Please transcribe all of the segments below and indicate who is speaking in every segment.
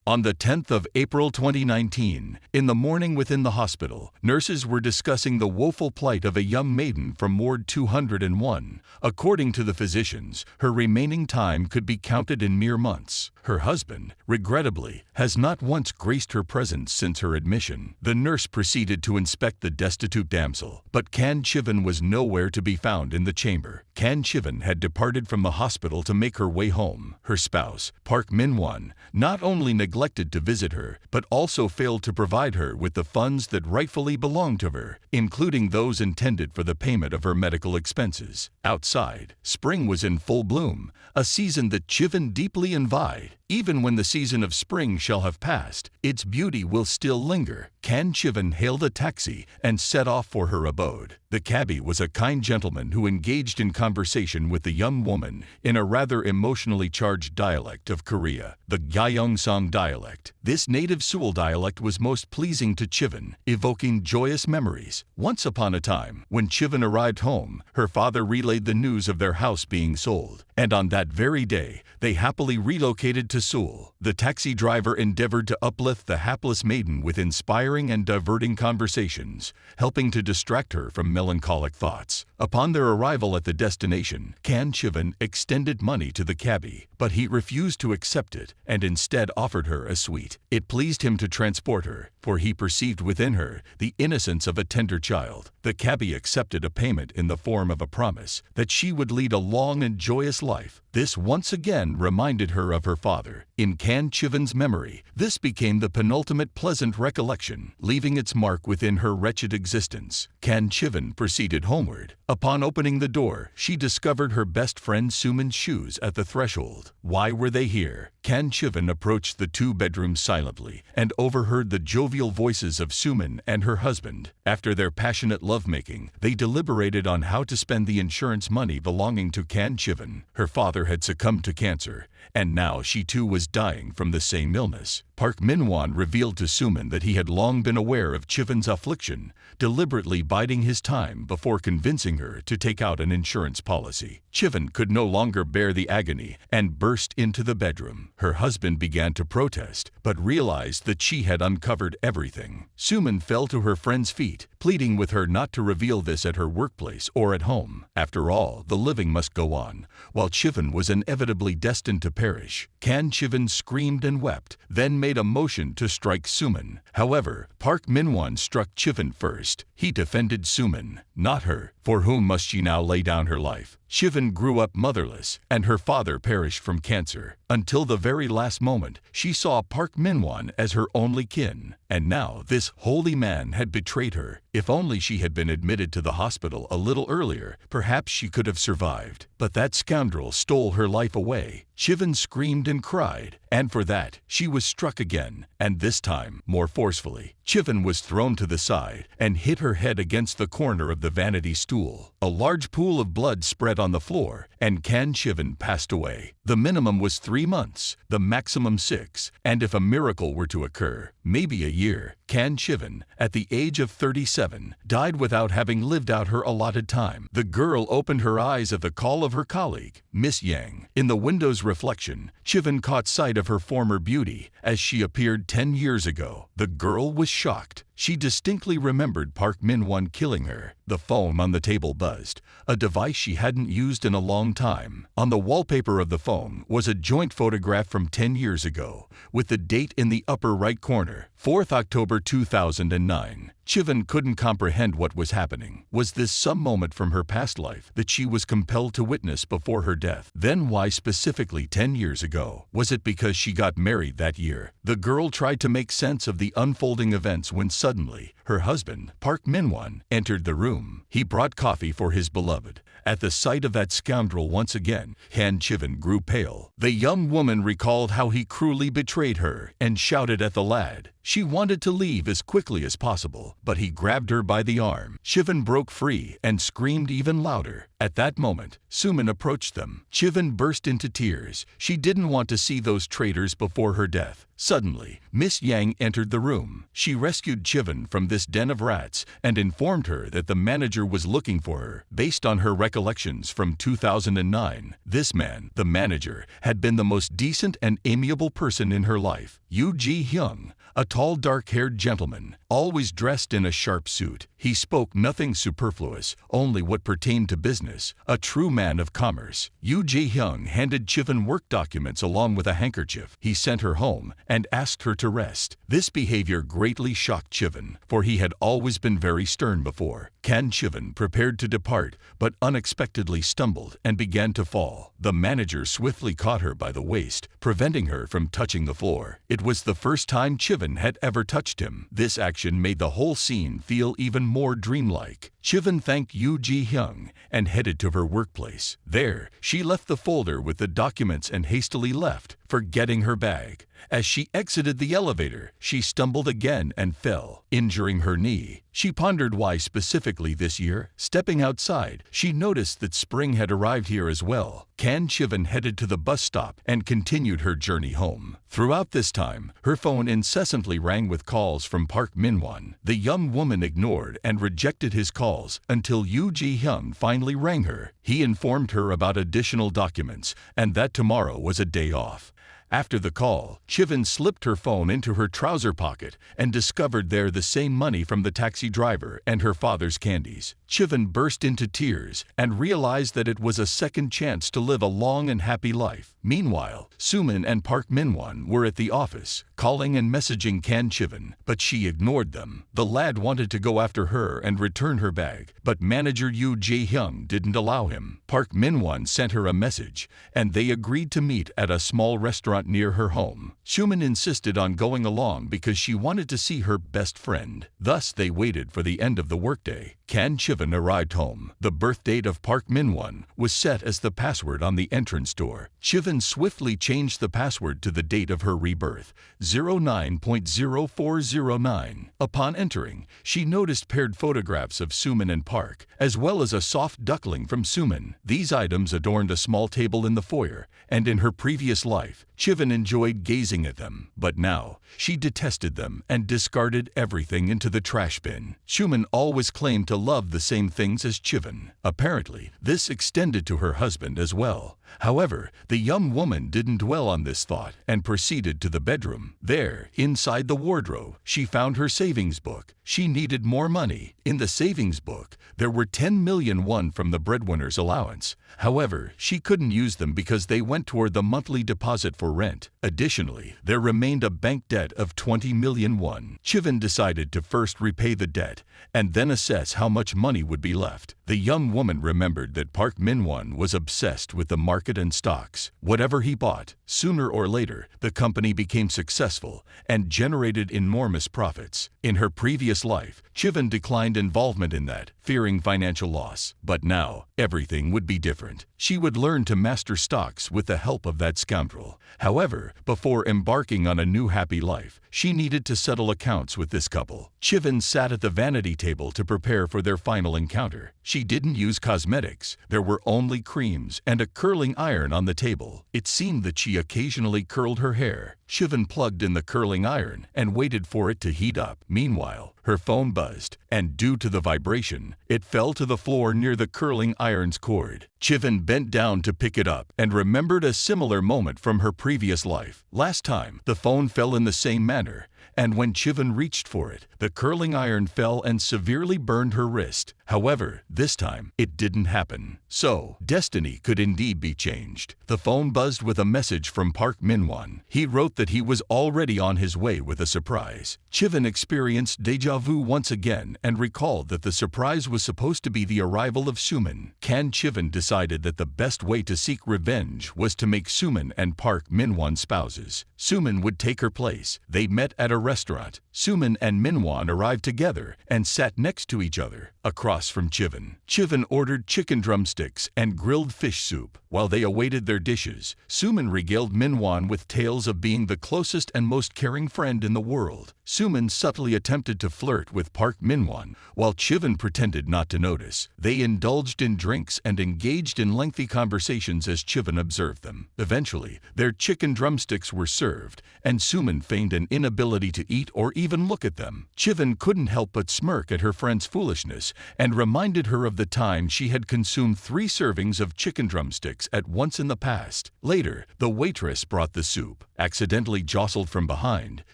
Speaker 1: On the 10th of April 2019, in the morning within the hospital, nurses were discussing the woeful plight of a young maiden from Ward 201. According to the physicians, her remaining time could be counted in mere months. Her husband, regrettably, has not once graced her presence since her admission. The nurse proceeded to inspect the destitute damsel, but Kan Chivan was nowhere to be found in the chamber. Kan Chivan had departed from the hospital to make her way home. Her spouse, Park Min-won, not only neglected to visit her, but also failed to provide her with the funds that rightfully belonged to her, including those intended for the payment of her medical expenses. Outside, spring was in full bloom, a season that Chivan deeply envied. Even when the season of spring shall have passed, its beauty will still linger. Kan Chivan hailed a taxi and set off for her abode. The cabbie was a kind gentleman who engaged in conversation with the young woman in a rather emotionally charged dialect of Korea, the Gyeongsang dialect. This native Seoul dialect was most pleasing to Chivan, evoking joyous memories. Once upon a time, when Chivan arrived home, her father relayed the news of their house being sold, and on that very day, they happily relocated to Seoul. The taxi driver endeavored to uplift the hapless maiden with inspiring and diverting conversations, helping to distract her from melancholic thoughts. Upon their arrival at the destination, Kan Chivan extended money to the cabbie, but he refused to accept it and instead offered her a sweet. It pleased him to transport her, for he perceived within her the innocence of a tender child. The cabbie accepted a payment in the form of a promise that she would lead a long and joyous life. This once again reminded her of her father. In Kan Chivan's memory, this became the penultimate pleasant recollection, leaving its mark within her wretched existence. Kan Chivan proceeded homeward. Upon opening the door, she discovered her best friend Suman's shoes at the threshold. Why were they here? Kan Chivan approached the two bedrooms silently and overheard the jovial voices of Suman and her husband. After their passionate lovemaking, they deliberated on how to spend the insurance money belonging to Kan Chivan. Her father had succumbed to cancer, and now she too was dying from the same illness. Park Min-won revealed to Suman that he had long been aware of Chivan's affliction, deliberately biding his time before convincing her to take out an insurance policy. Chivan could no longer bear the agony and burst into the bedroom. Her husband began to protest, but realized that she had uncovered everything. Suman fell to her friend's feet, pleading with her not to reveal this at her workplace or at home. After all, the living must go on, while Chivan was inevitably destined to perish. Kan Chivan screamed and wept, then made a motion to strike Suman. However, Park Min-won struck Chivan first. He defended Suman, not her. For whom must she now lay down her life? Chivan grew up motherless, and her father perished from cancer. Until the very last moment, she saw Park Min-won as her only kin. And now this holy man had betrayed her. If only she had been admitted to the hospital a little earlier, perhaps she could have survived. But that scoundrel stole her life away. Chivan screamed and cried, and for that, she was struck again, and this time more forcefully. Chivan was thrown to the side and hit her head against the corner of the vanity stool. A large pool of blood spread on the floor, and Kan Chivan passed away. The minimum was 3 months, the maximum 6, and if a miracle were to occur, maybe a year. Kan Chivan, at the age of 37, died without having lived out her allotted time. The girl opened her eyes at the call of her colleague, Miss Yang. In the window's reflection, Chivan caught sight of her former beauty as she appeared 10 years ago. The girl was shocked. She distinctly remembered Park Min-won killing her. The phone on the table buzzed, a device she hadn't used in a long time. On the wallpaper of the phone was a joint photograph from 10 years ago, with the date in the upper right corner, 4th October 2009. Chivan couldn't comprehend what was happening. Was this some moment from her past life that she was compelled to witness before her death? Then why specifically 10 years ago? Was it because she got married that year? The girl tried to make sense of the unfolding events when suddenly her husband, Park Min-won, entered the room. He brought coffee for his beloved. At the sight of that scoundrel once again, Kan Chivan grew pale. The young woman recalled how he cruelly betrayed her and shouted at the lad, She wanted to leave as quickly as possible, but he grabbed her by the arm. Chivan broke free and screamed even louder. At that moment, Suman approached them. Chivan burst into tears. She didn't want to see those traitors before her death. Suddenly, Miss Yang entered the room. She rescued Chivan from this den of rats and informed her that the manager was looking for her. Based on her recollections from 2009, this man, the manager, had been the most decent and amiable person in her life. Yoo Ji-hyung, a tall, dark-haired gentleman, always dressed in a sharp suit. He spoke nothing superfluous, only what pertained to business. A true man of commerce. Yoo Ji-hyung handed Chivan work documents along with a handkerchief. He sent her home and asked her to rest. This behavior greatly shocked Chivan, for he had always been very stern before. Kan Chivan prepared to depart, but unexpectedly stumbled and began to fall. The manager swiftly caught her by the waist, preventing her from touching the floor. It was the first time Chivan had ever touched him. This action made the whole scene feel even more dreamlike. Chivan thanked Yoo Ji-hyung and headed to her workplace. There, she left the folder with the documents and hastily left, forgetting her bag. As she exited the elevator, she stumbled again and fell, injuring her knee. She pondered why specifically this year. Stepping outside, she noticed that spring had arrived here as well. Kan Chivan headed to the bus stop and continued her journey home. Throughout this time, her phone incessantly rang with calls from Park Min-won. The young woman ignored and rejected his calls until Yoo Ji-hyung finally rang her. He informed her about additional documents and that tomorrow was a day off. After the call, Chivan slipped her phone into her trouser pocket and discovered there the same money from the taxi driver and her father's candies. Chivan burst into tears and realized that it was a second chance to live a long and happy life. Meanwhile, Suman and Park Min-won were at the office, calling and messaging Kan Chivan, but she ignored them. The lad wanted to go after her and return her bag, but manager Yoo Ji-hyung didn't allow him. Park Min-won sent her a message, and they agreed to meet at a small restaurant near her home. Suman insisted on going along because she wanted to see her best friend. Thus, they waited for the end of the workday. Kan Chivan arrived home. The birth date of Park Min-won was set as the password on the entrance door. Chivan swiftly changed the password to the date of her rebirth, 09.0409. Upon entering, she noticed paired photographs of Suman and Park, as well as a soft duckling from Suman. These items adorned a small table in the foyer, and in her previous life, Chivan enjoyed gazing at them, but now she detested them and discarded everything into the trash bin. Suman always claimed to love the same things as Chivan. Apparently, this extended to her husband as well. However, the young woman didn't dwell on this thought and proceeded to the bedroom. There, inside the wardrobe, she found her savings book. She needed more money. In the savings book, there were 10 million won from the breadwinner's allowance. However, she couldn't use them because they went toward the monthly deposit for rent. Additionally, there remained a bank debt of 20 million won. Chivan decided to first repay the debt and then assess how much money would be left. The young woman remembered that Park Min-won was obsessed with the market and stocks. Whatever he bought, sooner or later, the company became successful and generated enormous profits. In her previous life, Chivan declined involvement in that, fearing financial loss. But now, everything would be different. She would learn to master stocks with the help of that scoundrel. However, before embarking on a new happy life, she needed to settle accounts with this couple. Chivan sat at the vanity table to prepare for their final encounter. She didn't use cosmetics. There were only creams and a curling iron on the table. It seemed that she occasionally curled her hair. Chivan plugged in the curling iron and waited for it to heat up. Meanwhile, her phone buzzed, and due to the vibration, it fell to the floor near the curling iron's cord. Chivan bent down to pick it up and remembered a similar moment from her previous life. Last time, the phone fell in the same manner, and when Chivan reached for it, the curling iron fell and severely burned her wrist. However, this time, it didn't happen. So, destiny could indeed be changed. The phone buzzed with a message from Park Min-won. He wrote that he was already on his way with a surprise. Chivan experienced déjà vu once again and recalled that the surprise was supposed to be the arrival of Suman. Kan Chivan decided that the best way to seek revenge was to make Suman and Park Min-won spouses. Suman would take her place. They met at at a restaurant. Suman and Minwon arrived together and sat next to each other, across from Chivan. Chivan ordered chicken drumsticks and grilled fish soup. While they awaited their dishes, Suman regaled Minwon with tales of being the closest and most caring friend in the world. Suman subtly attempted to flirt with Park Minwon, while Chivan pretended not to notice. They indulged in drinks and engaged in lengthy conversations as Chivan observed them. Eventually, their chicken drumsticks were served, and Suman feigned an inability to eat or even look at them. Chivan couldn't help but smirk at her friend's foolishness and reminded her of the time she had consumed 3 servings of chicken drumsticks at once in the past. Later, the waitress brought the soup. Accidentally jostled from behind,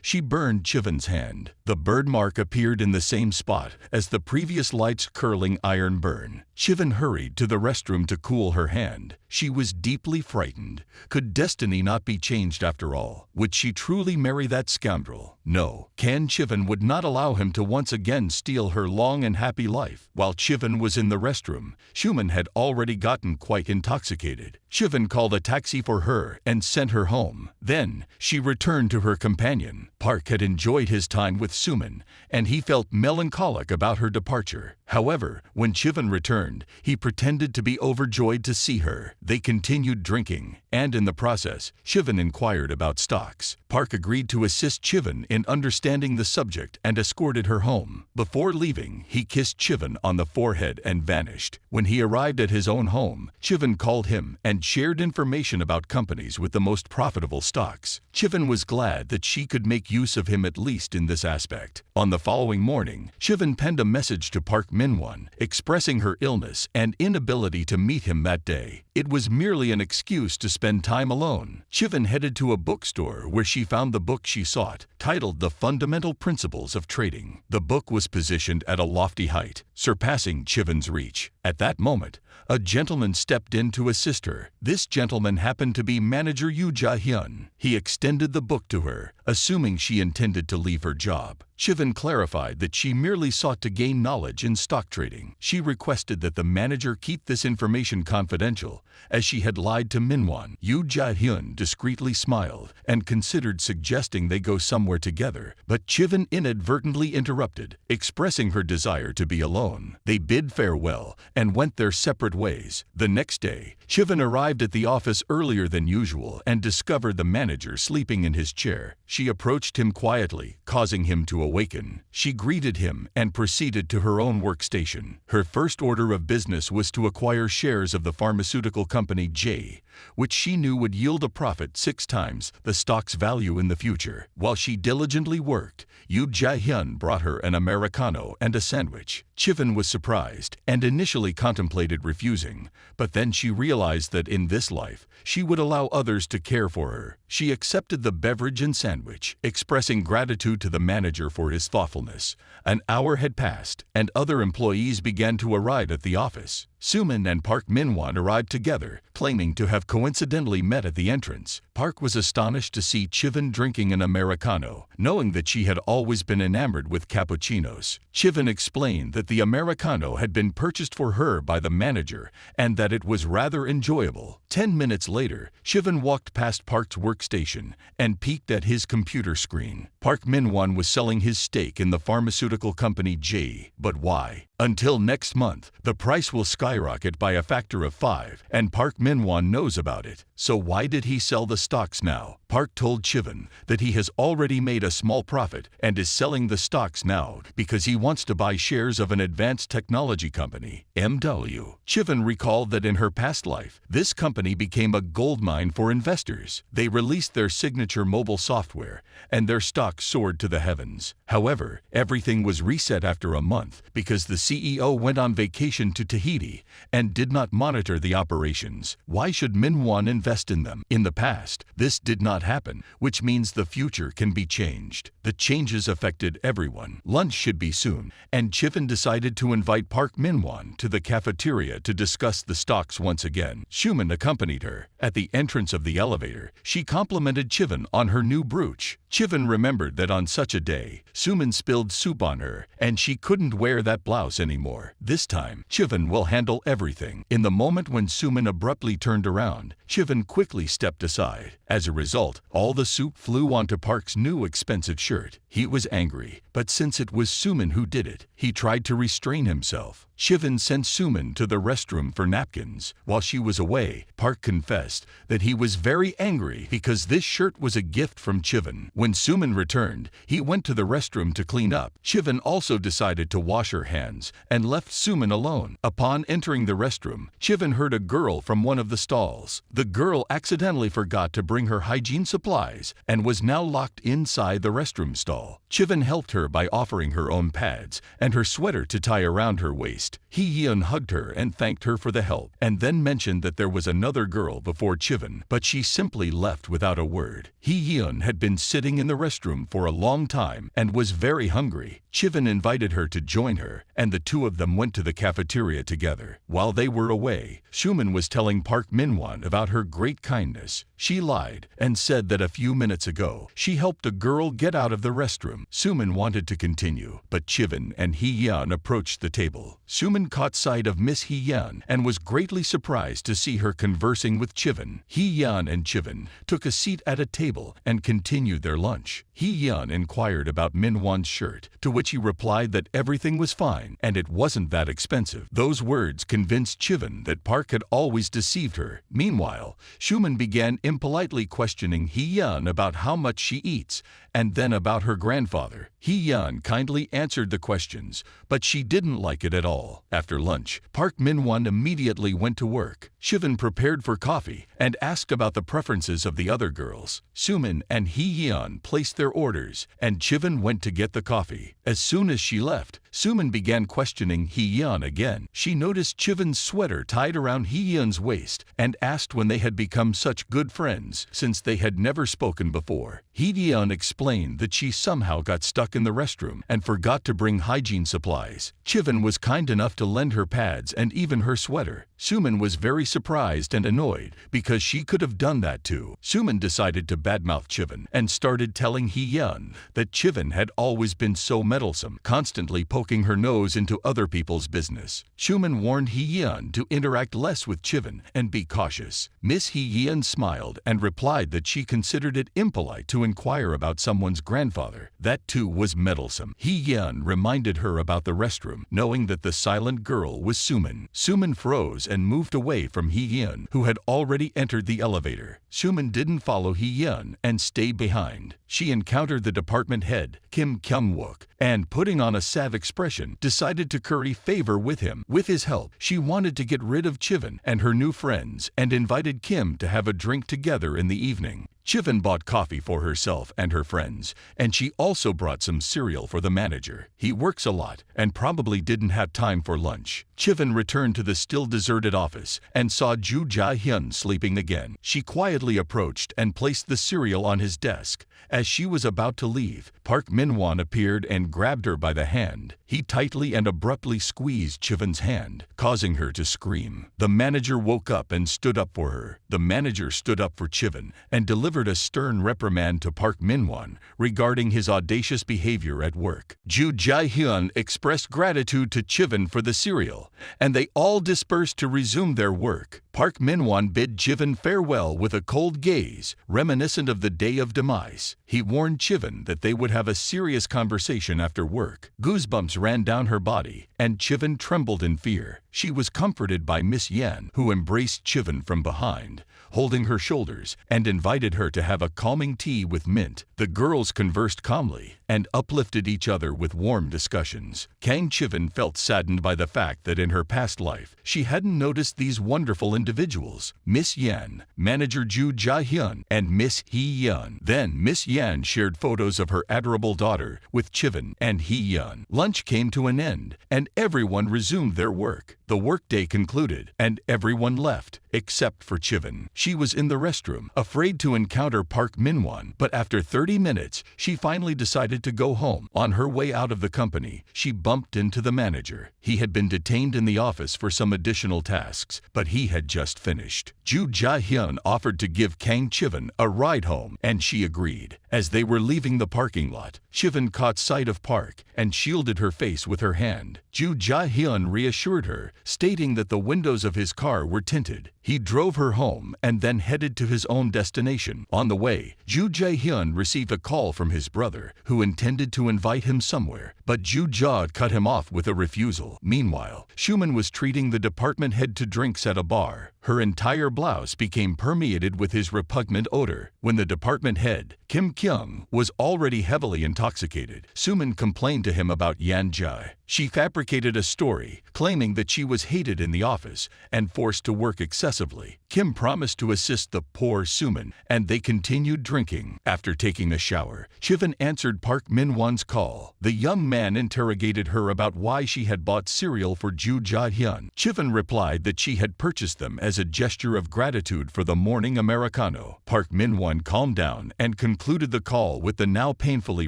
Speaker 1: she burned Chivan's hand. The bird mark appeared in the same spot as the previous light's curling iron burn. Chivan hurried to the restroom to cool her hand. She was deeply frightened. Could destiny not be changed after all? Would she truly marry that scoundrel? No. Can Chivan would not allow him to once again steal her long and happy life. While Chivan was in the restroom, Suman had already gotten quite intoxicated. Chivan called a taxi for her and sent her home. Then she returned to her companion. Park had enjoyed his time with Suman, and he felt melancholic about her departure. However, when Chivan returned, he pretended to be overjoyed to see her. They continued drinking, and in the process, Chivan inquired about stocks. Park agreed to assist Chivan in understanding the subject and escorted her home. Before leaving, he kissed Chivan on the forehead and vanished. When he arrived at his own home, Chivan called him and shared information about companies with the most profitable stocks. Chivan was glad that she could make use of him at least in this aspect. On the following morning, Chivan penned a message to Park Minwon, expressing her illness and inability to meet him that day. It was merely an excuse to spend time alone. Chivan headed to a bookstore where she found the book she sought, titled The Fundamental Principles of Trading. The book was positioned at a lofty height, surpassing Chivan's reach. At that moment, a gentleman stepped in to assist her. This gentleman happened to be manager Yoo Ja-hyun. He extended the book to her, assuming she intended to leave her job. Chivan clarified that she merely sought to gain knowledge in stock trading. She requested that the manager keep this information confidential, as she had lied to Minwon. Yoo Ja-hyun discreetly smiled and considered suggesting they go somewhere together, but Chivan inadvertently interrupted, expressing her desire to be alone. They bid farewell and went their separate ways. The next day, Chivan arrived at the office earlier than usual and discovered the manager sleeping in his chair. She approached him quietly, causing him to awaken. She greeted him and proceeded to her own workstation. Her first order of business was to acquire shares of the pharmaceutical company J, which she knew would yield a profit 6 times the stock's value in the future. While she diligently worked, Yoo Ja-hyun brought her an Americano and a sandwich. Chivan was surprised and initially contemplated refusing, but then she realized that in this life, she would allow others to care for her. She accepted the beverage and sandwich, expressing gratitude to the manager for his thoughtfulness. An hour had passed, and other employees began to arrive at the office. Suman and Park Minwon arrived together, claiming to have coincidentally met at the entrance. Park was astonished to see Chivan drinking an Americano, knowing that she had always been enamored with cappuccinos. Chivan explained that the Americano had been purchased for her by the manager and that it was rather enjoyable. 10 minutes later, Chivan walked past Park's workstation and peeked at his computer screen. Park Minwon was selling his stake in the pharmaceutical company J. But why? Until next month, the price will skyrocket by a factor of 5, and Park Minwon knows about it. So why did he sell the stocks now? Park told Chivan that he has already made a small profit and is selling the stocks now because he wants to buy shares of an advanced technology company, MW. Chivan recalled that in her past life, this company became a goldmine for investors. They released their signature mobile software, and their stock soared to the heavens. However, everything was reset after a month because the CEO went on vacation to Tahiti and did not monitor the operations. Why should Minwon invest in them? In the past, this did not happen, which means the future can be changed. The changes affected everyone. Lunch should be soon, and Chivan decided to invite Park Minwon to the cafeteria to discuss the stocks once again. Suman accompanied her. At the entrance of the elevator, she complimented Chivan on her new brooch. Chivin remembered that on such a day, Suman spilled soup on her, and she couldn't wear that blouse anymore. This time, Chivin will handle everything. In the moment when Suman abruptly turned around, Chivin quickly stepped aside. As a result, all the soup flew onto Park's new expensive shirt. He was angry, but since it was Suman who did it, he tried to restrain himself. Chivin sent Suman to the restroom for napkins. While she was away, Park confessed that he was very angry because this shirt was a gift from Chivin. When Suman returned, he went to the restroom to clean up. Chivin also decided to wash her hands and left Suman alone. Upon entering the restroom, Chivin heard a girl from one of the stalls. The girl accidentally forgot to bring her hygiene supplies and was now locked inside the restroom stall. Chivin helped her by offering her own pads and her sweater to tie around her waist. Hee-yeon hugged her and thanked her for the help, and then mentioned that there was another girl before Chivin, but she simply left without a word. Hee-yeon had been sitting in the restroom for a long time and was very hungry. Chivin invited her to join her, and the two of them went to the cafeteria together. While they were away, Suman was telling Park Min-won about her great kindness. She lied and said that a few minutes ago, she helped a girl get out of the restroom. Suman wanted to continue, but Chivin and Hee-yeon approached the table. Suman caught sight of Miss Hee-yeon and was greatly surprised to see her conversing with Chivin. Hee-yeon and Chivin took a seat at a table and continued their lunch. Hee-yeon inquired about Min-won's shirt, to which he replied that everything was fine and it wasn't that expensive. Those words convinced Chivin that Park had always deceived her. Meanwhile, Suman began impolitely questioning Hee-yeon about how much she eats and then about her grandfather. Hee-yeon kindly answered the questions, but she didn't like it at all. After lunch, Park Min-won immediately went to work. Chivin prepared for coffee and asked about the preferences of the other girls. Suman and Hee-yeon placed their orders, and Chivin went to get the coffee. As soon as she left, Suman began questioning Hee-yeon again. She noticed Chivin's sweater tied around Hee-yeon's waist and asked when they had become such good friends since they had never spoken before. Hee-yeon explained that she somehow got stuck in the restroom and forgot to bring hygiene supplies. Chivin was kind enough to lend her pads and even her sweater. Suman was very surprised and annoyed because she could have done that too. Suman decided to badmouth Chivin and started telling Hee-yeon that Chivin had always been so meddlesome, constantly poking her nose into other people's business. Suman warned Hee-yeon to interact less with Chivin and be cautious. Miss Hee-yeon smiled and replied that she considered it impolite to inquire about someone's grandfather. That too was meddlesome. Hee-yeon reminded her about the restroom, knowing that the silent girl was Suman. Suman froze and moved away from Hee-yeon, who had already entered the elevator. Suman didn't follow Hee-yeon and stayed behind. She encountered the department head, Kim Kyung-wook, and, putting on a sad expression, decided to curry favor with him. With his help, she wanted to get rid of Chivin and her new friends and invited Kim to have a drink together in the evening. Chivin bought coffee for herself and her friends, and she also brought some cereal for the manager. He works a lot and probably didn't have time for lunch. Chivin returned to the still deserted office and saw Ju Ja-hyun sleeping again. She quietly approached and placed the cereal on his desk. As she was about to leave, Park Min-won appeared and grabbed her by the hand. He tightly and abruptly squeezed Chivin's hand, causing her to scream. The manager woke up and stood up for her. The manager stood up for Chivin and delivered a stern reprimand to Park Min-won regarding his audacious behavior at work. Ju Ja-hyun expressed gratitude to Chivin for the cereal, and they all dispersed to resume their work. Park Min-won bid Chivin farewell with a cold gaze, reminiscent of the day of demise. He warned Chivin that they would have a serious conversation after work. Goosebumps ran down her body, and Chivin trembled in fear. She was comforted by Miss Yan, who embraced Chivin from behind, holding her shoulders, and invited her to have a calming tea with mint. The girls conversed calmly and uplifted each other with warm discussions. Kang Chivin felt saddened by the fact that in her past life, she hadn't noticed these wonderful individuals, Miss Yan, manager Ju Ja-hyun, and Miss Hee-yeon. Then Miss Yan shared photos of her adorable daughter with Chivin and Hee-yeon. Lunch came to an end, and everyone resumed their work. The workday concluded, and everyone left, except for Chivin. She was in the restroom, afraid to encounter Park Min-won, but after 30 minutes, she finally decided to go home. On her way out of the company, she bumped into the manager. He had been detained in the office for some additional tasks, but he had just finished. Ju Ja-hyun offered to give Kang Chivan a ride home, and she agreed. As they were leaving the parking lot, Chivan caught sight of Park and shielded her face with her hand. Ju Ja-hyun reassured her, stating that the windows of his car were tinted. He drove her home and then headed to his own destination. On the way, Ju Ja-hyun received a call from his brother, who intended to invite him somewhere, but Ju Ja cut him off with a refusal. Meanwhile, Schumann was treating the department head to drinks at a bar. Her entire blouse became permeated with his repugnant odor. When the department head, Kim Kyung, was already heavily intoxicated, Schumann complained to him about Yan Jai. She fabricated a story, claiming that she was hated in the office and forced to work excessively. Kim promised to assist the poor Schumann, and they continued drinking. After taking a shower, Chivan answered Park Min-won's call. The young man interrogated her about why she had bought cereal for Ju Ja-hyun. Chivan replied that she had purchased them as a gesture of gratitude for the morning Americano. Park Min-won calmed down and concluded the call with the now painfully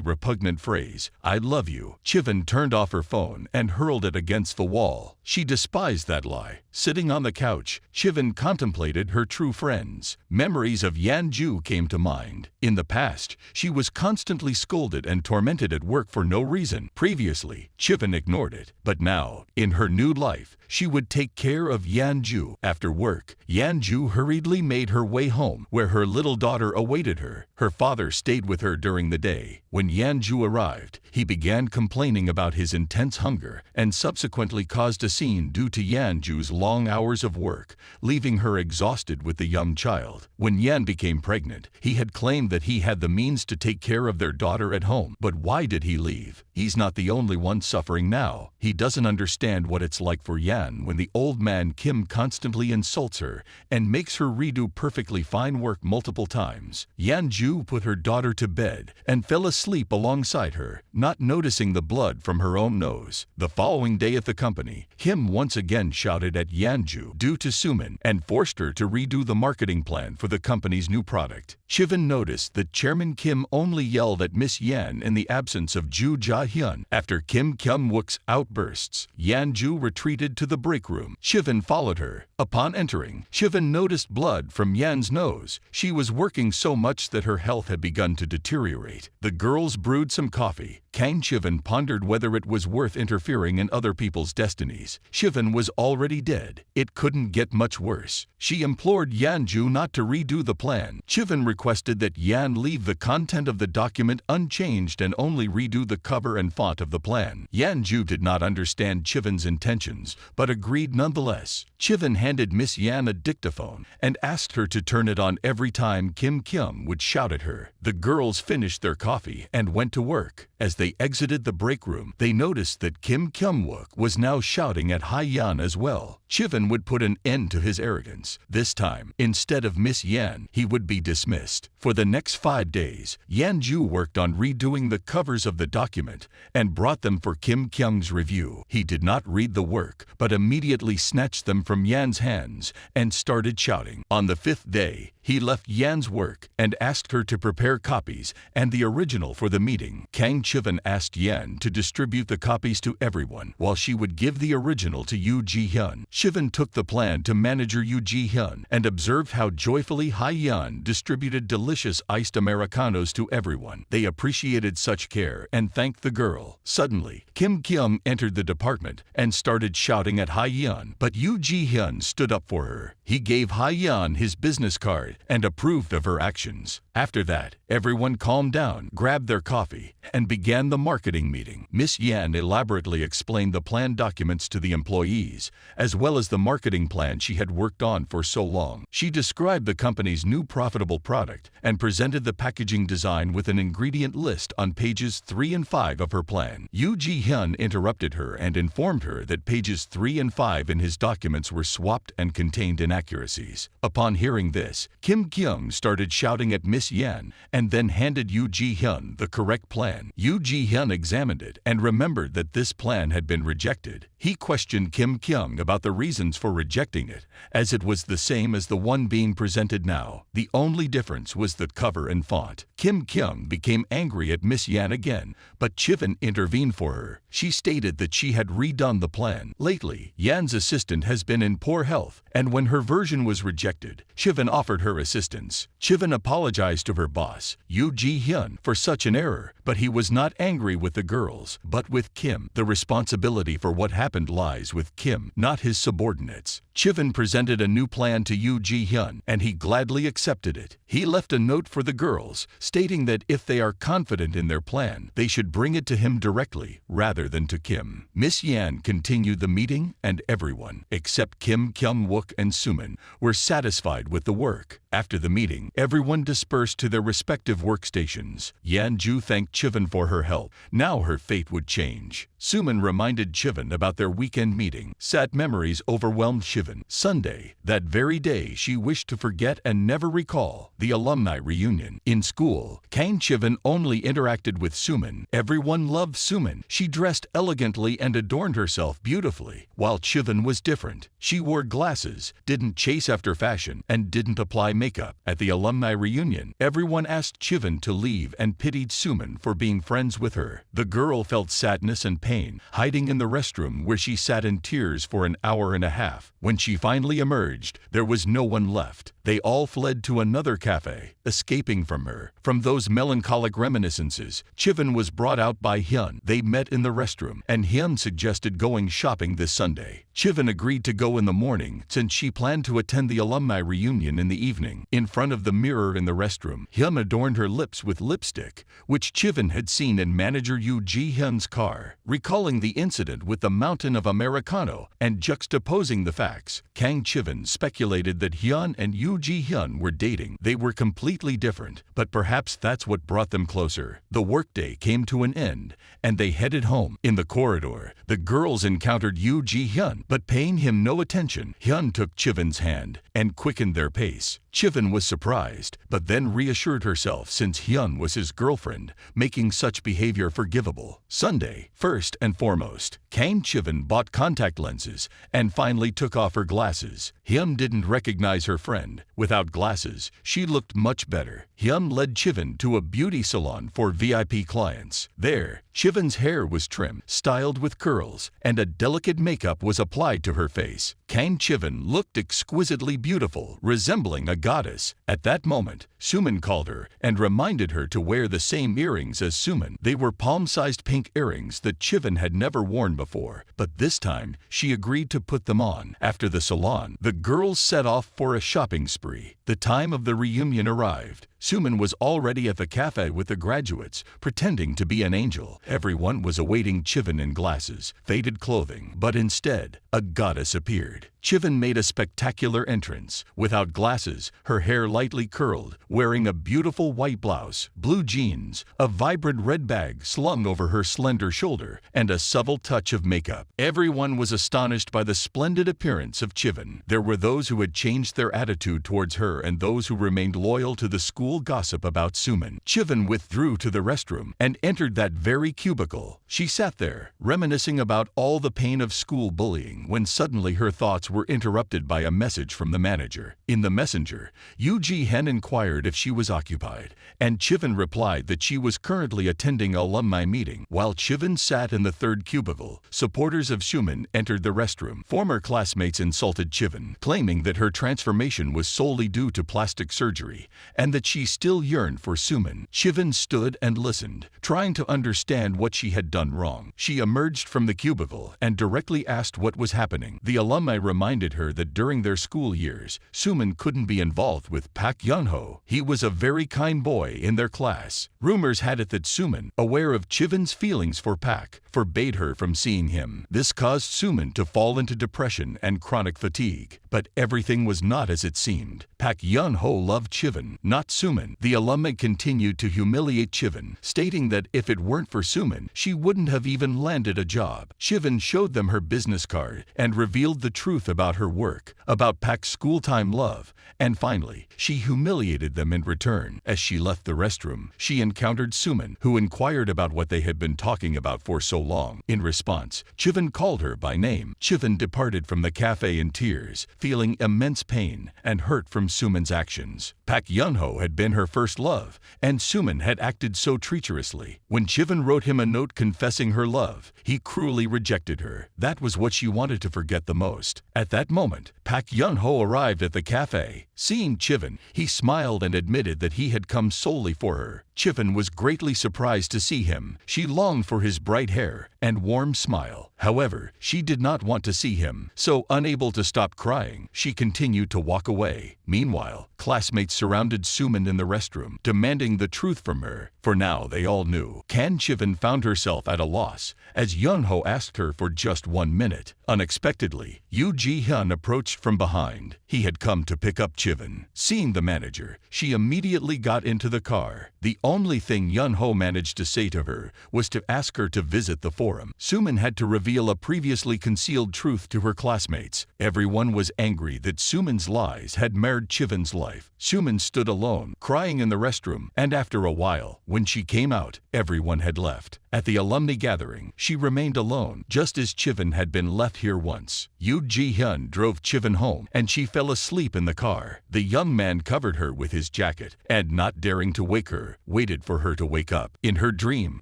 Speaker 1: repugnant phrase, "I love you." Chivan turned off her phone and hurled it against the wall. She despised that lie. Sitting on the couch, Chivan contemplated her true friends. Memories of Yan Ju came to mind. In the past, she was constantly scolded and tormented at work for no reason. Previously, Chivan ignored it. But now, in her new life, she would take care of Yan Ju. After work, Yan Ju hurriedly made her way home, where her little daughter awaited her. Her father stayed with her during the day. When Yan Ju arrived, he began complaining about his intense hunger and subsequently caused a scene due to Yan Ju's long hours of work, leaving her exhausted with the young child. When Yan became pregnant, he had claimed that he had the means to take care of their daughter at home. But why did he leave? He's not the only one suffering now. He doesn't understand what it's like for Yan when the old man Kim constantly insults her and makes her redo perfectly fine work multiple times. Yan Ju put her daughter to bed and fell asleep alongside her, not noticing the blood from her own nose. The following day at the company, Kim once again shouted at Yan Ju due to Suman and forced her to redo the marketing plan for the company's new product. Chivan noticed that Chairman Kim only yelled at Miss Yan in the absence of Ju Ja-hyun. After Kim Kyung-wook's outbursts, Yan Ju retreated to the break room. Chivan followed her. Upon entering, Chivan noticed blood from Yan's nose. She was working so much that her health had begun to deteriorate. The girls brewed some coffee. Kang Chivan pondered whether it was worth interfering in other people's destinies. Chivan was already dead. It couldn't get much worse. She implored Yan Ju not to redo the plan. Chivan requested that Yan leave the content of the document unchanged and only redo the cover and font of the plan. Yan Ju did not understand Chivan's intentions, but agreed nonetheless. Chivan handed Miss Yan a dictaphone and asked her to turn it on every time Kim Kyung would shout at her. The girls finished their coffee and went to work. As they exited the break room, they noticed that Kim Kyung-wook was now shouting at Yan as well. Chivan would put an end to his arrogance. This time, instead of Miss Yan, he would be dismissed. For the next 5 days, Yan Ju worked on redoing the covers of the document and brought them for Kim Kyung's review. He did not read the work, but immediately snatched them from Yan's hands and started shouting. On the 5th day, he left Yan's work and asked her to prepare copies and the original for the meeting. Kang Chivan asked Yan to distribute the copies to everyone, while she would give the original to Yoo Ji-hyun. Chivan took the plan to manager Yoo Ji-hyun and observed how joyfully Yan distributed delicious iced Americanos to everyone. They appreciated such care and thanked the girl. Suddenly, Kim Kyung entered the department and started shouting at Yan, but Yoo Ji-hyun stood up for her. He gave Yan his business card and approved of her actions. After that, everyone calmed down, grabbed their coffee, and began the marketing meeting. Miss Yan elaborately explained the plan documents to the employees, as well as the marketing plan she had worked on for so long. She described the company's new profitable product and presented the packaging design with an ingredient list on pages 3 and 5 of her plan. Yoo Ji-hyun interrupted her and informed her that pages 3 and 5 in his documents were swapped and contained inaccuracies. Upon hearing this, Kim Kyung started shouting at Miss Yan and then handed Yoo Ji-hyun the correct plan. Yoo Yoo Ji-hyun examined it and remembered that this plan had been rejected. He questioned Kim Kyung about the reasons for rejecting it, as it was the same as the one being presented now. The only difference was the cover and font. Kim Kyung became angry at Miss Yan again, but Chivin intervened for her. She stated that she had redone the plan. Lately, Yan's assistant has been in poor health, and when her version was rejected, Chivin offered her assistance. Chivin apologized to her boss, Yoo Ji-hyun, for such an error, but he was not angry with the girls, but with Kim. The responsibility for what happened lies with Kim, not his subordinates. Chivin presented a new plan to Yoo Ji-hyun, and he gladly accepted it. He left a note for the girls, stating that if they are confident in their plan, they should bring it to him directly, rather than to Kim. Miss Yan continued the meeting, and everyone, except Kim Kyung-wook and Sumin, were satisfied with the work. After the meeting, everyone dispersed to their respective workstations. Yan-ju thanked Chivin for her help. Now her fate would change. Sumin reminded Chivin about their weekend meeting. Sad memories overwhelmed Chivin. Sunday, that very day she wished to forget and never recall, the alumni reunion. In school, Kang Chivin only interacted with Sumin. Everyone loved Sumin. She dressed elegantly and adorned herself beautifully, while Chivin was different. She wore glasses, didn't chase after fashion, and didn't apply makeup. At the alumni reunion, everyone asked Chivin to leave and pitied Sumin for being friends with her. The girl felt sadness and pain, hiding in the restroom where she sat in tears for an hour and a half. When she finally emerged, there was no one left. They all fled to another cafe, escaping from her. From those melancholic reminiscences, Chivin was brought out by Hyun. They met in the restroom, and Hyun suggested going shopping this Sunday. Chivin agreed to go in the morning since she planned to attend the alumni reunion in the evening. In front of the mirror in the restroom, Hyun adorned her lips with lipstick, which Chivin had seen in manager Yoo Ji-hyun's car. Recalling the incident with the mountain of Americano and juxtaposing the facts, Kang Chivin speculated that Hyun and Yoo Ji-hyun were dating. They were completely different, but perhaps that's what brought them closer. The workday came to an end, and they headed home. In the corridor, the girls encountered Yoo Ji-hyun, but paying him no attention, Hyun took Chivin's hand and quickened their pace. Chivin was surprised, but then reassured herself since Hyun was his girlfriend, making such behavior forgivable. Sunday, first and foremost, Kang Chivin bought contact lenses and finally took off her glasses. Hyun didn't recognize her friend. Without glasses, she looked much better. Hyun led Chivin to a beauty salon for VIP clients. There, Chivin's hair was trimmed, styled with curls, and a delicate makeup was applied to her face. Kang Chivin looked exquisitely beautiful, resembling a goddess. At that moment, Sumin called her and reminded her to wear the same earrings as Sumin. They were palm-sized pink earrings that Chivin had never worn before, but this time she agreed to put them on. After the salon, the girls set off for a shopping spree. The time of the reunion arrived. Sumin was already at the cafe with the graduates, pretending to be an angel. Everyone was awaiting Chivin in glasses, faded clothing, but instead, a goddess appeared. Chivin made a spectacular entrance. Without glasses, her hair lightly curled, wearing a beautiful white blouse, blue jeans, a vibrant red bag slung over her slender shoulder, and a subtle touch of makeup. Everyone was astonished by the splendid appearance of Chivin. There were those who had changed their attitude towards her and those who remained loyal to the school gossip about Sumin. Chivin withdrew to the restroom and entered that very cubicle. She sat there, reminiscing about all the pain of school bullying, when suddenly her thoughts were interrupted by a message from the manager. In the messenger, Yoo Ji-hyun inquired if she was occupied, and Chivin replied that she was currently attending an alumni meeting. While Chivin sat in the third cubicle, supporters of Sumin entered the restroom. Former classmates insulted Chivin, claiming that her transformation was solely due to plastic surgery, and that she still yearned for Sumin. Chivin stood and listened, trying to understand what she had done wrong. She emerged from the cubicle and directly asked what was happening. The alumni reminded her that during their school years, Sumin couldn't be involved with Park Yun-ho. He was a very kind boy in their class. Rumors had it that Sumin, aware of Chivin's feelings for Park, forbade her from seeing him. This caused Sumin to fall into depression and chronic fatigue. But everything was not as it seemed. Park Pak Yun-ho loved Chivin, not Sumin. The alumna continued to humiliate Chivin, stating that if it weren't for Sumin, she wouldn't have even landed a job. Chivin showed them her business card and revealed the truth about her work, about Pak's school-time love, and finally, she humiliated them in return. As she left the restroom, she encountered Sumin, who inquired about what they had been talking about for so long. In response, Chivin called her by name. Chivin departed from the cafe in tears, feeling immense pain and hurt from Sumin's actions. Pak Yun-ho had been her first love, and Sumin had acted so treacherously. When Chivin wrote him a note confessing her love, he cruelly rejected her. That was what she wanted to forget the most. At that moment, Pak Yun-ho arrived at the cafe. Seeing Chivin, he smiled and admitted that he had come solely for her. Chivin was greatly surprised to see him. She longed for his bright hair and warm smile. However, she did not want to see him, so unable to stop crying, she continued to walk away. Meanwhile, classmates surrounded Sumin in the restroom, demanding the truth from her. For now, they all knew. Kan Chivin found herself at a loss, as Yun-ho asked her for just 1 minute. Unexpectedly, Yoo Ji-hyun approached from behind. He had come to pick up Chivin. Seeing the manager, she immediately got into the car. The only thing Yun-ho managed to say to her was to ask her to visit the forum. Sumin had to reveal a previously concealed truth to her classmates. Everyone was angry that Sumin's lies had marred Chivin's life. Sumin stood alone, crying in the restroom, and after a while, when she came out, everyone had left. At the alumni gathering, she remained alone, just as Chivin had been left here once. Yoo Ji-hyun drove Chivin home, and she fell asleep in the car. The young man covered her with his jacket, and not daring to wake her, waited for her to wake up. In her dream,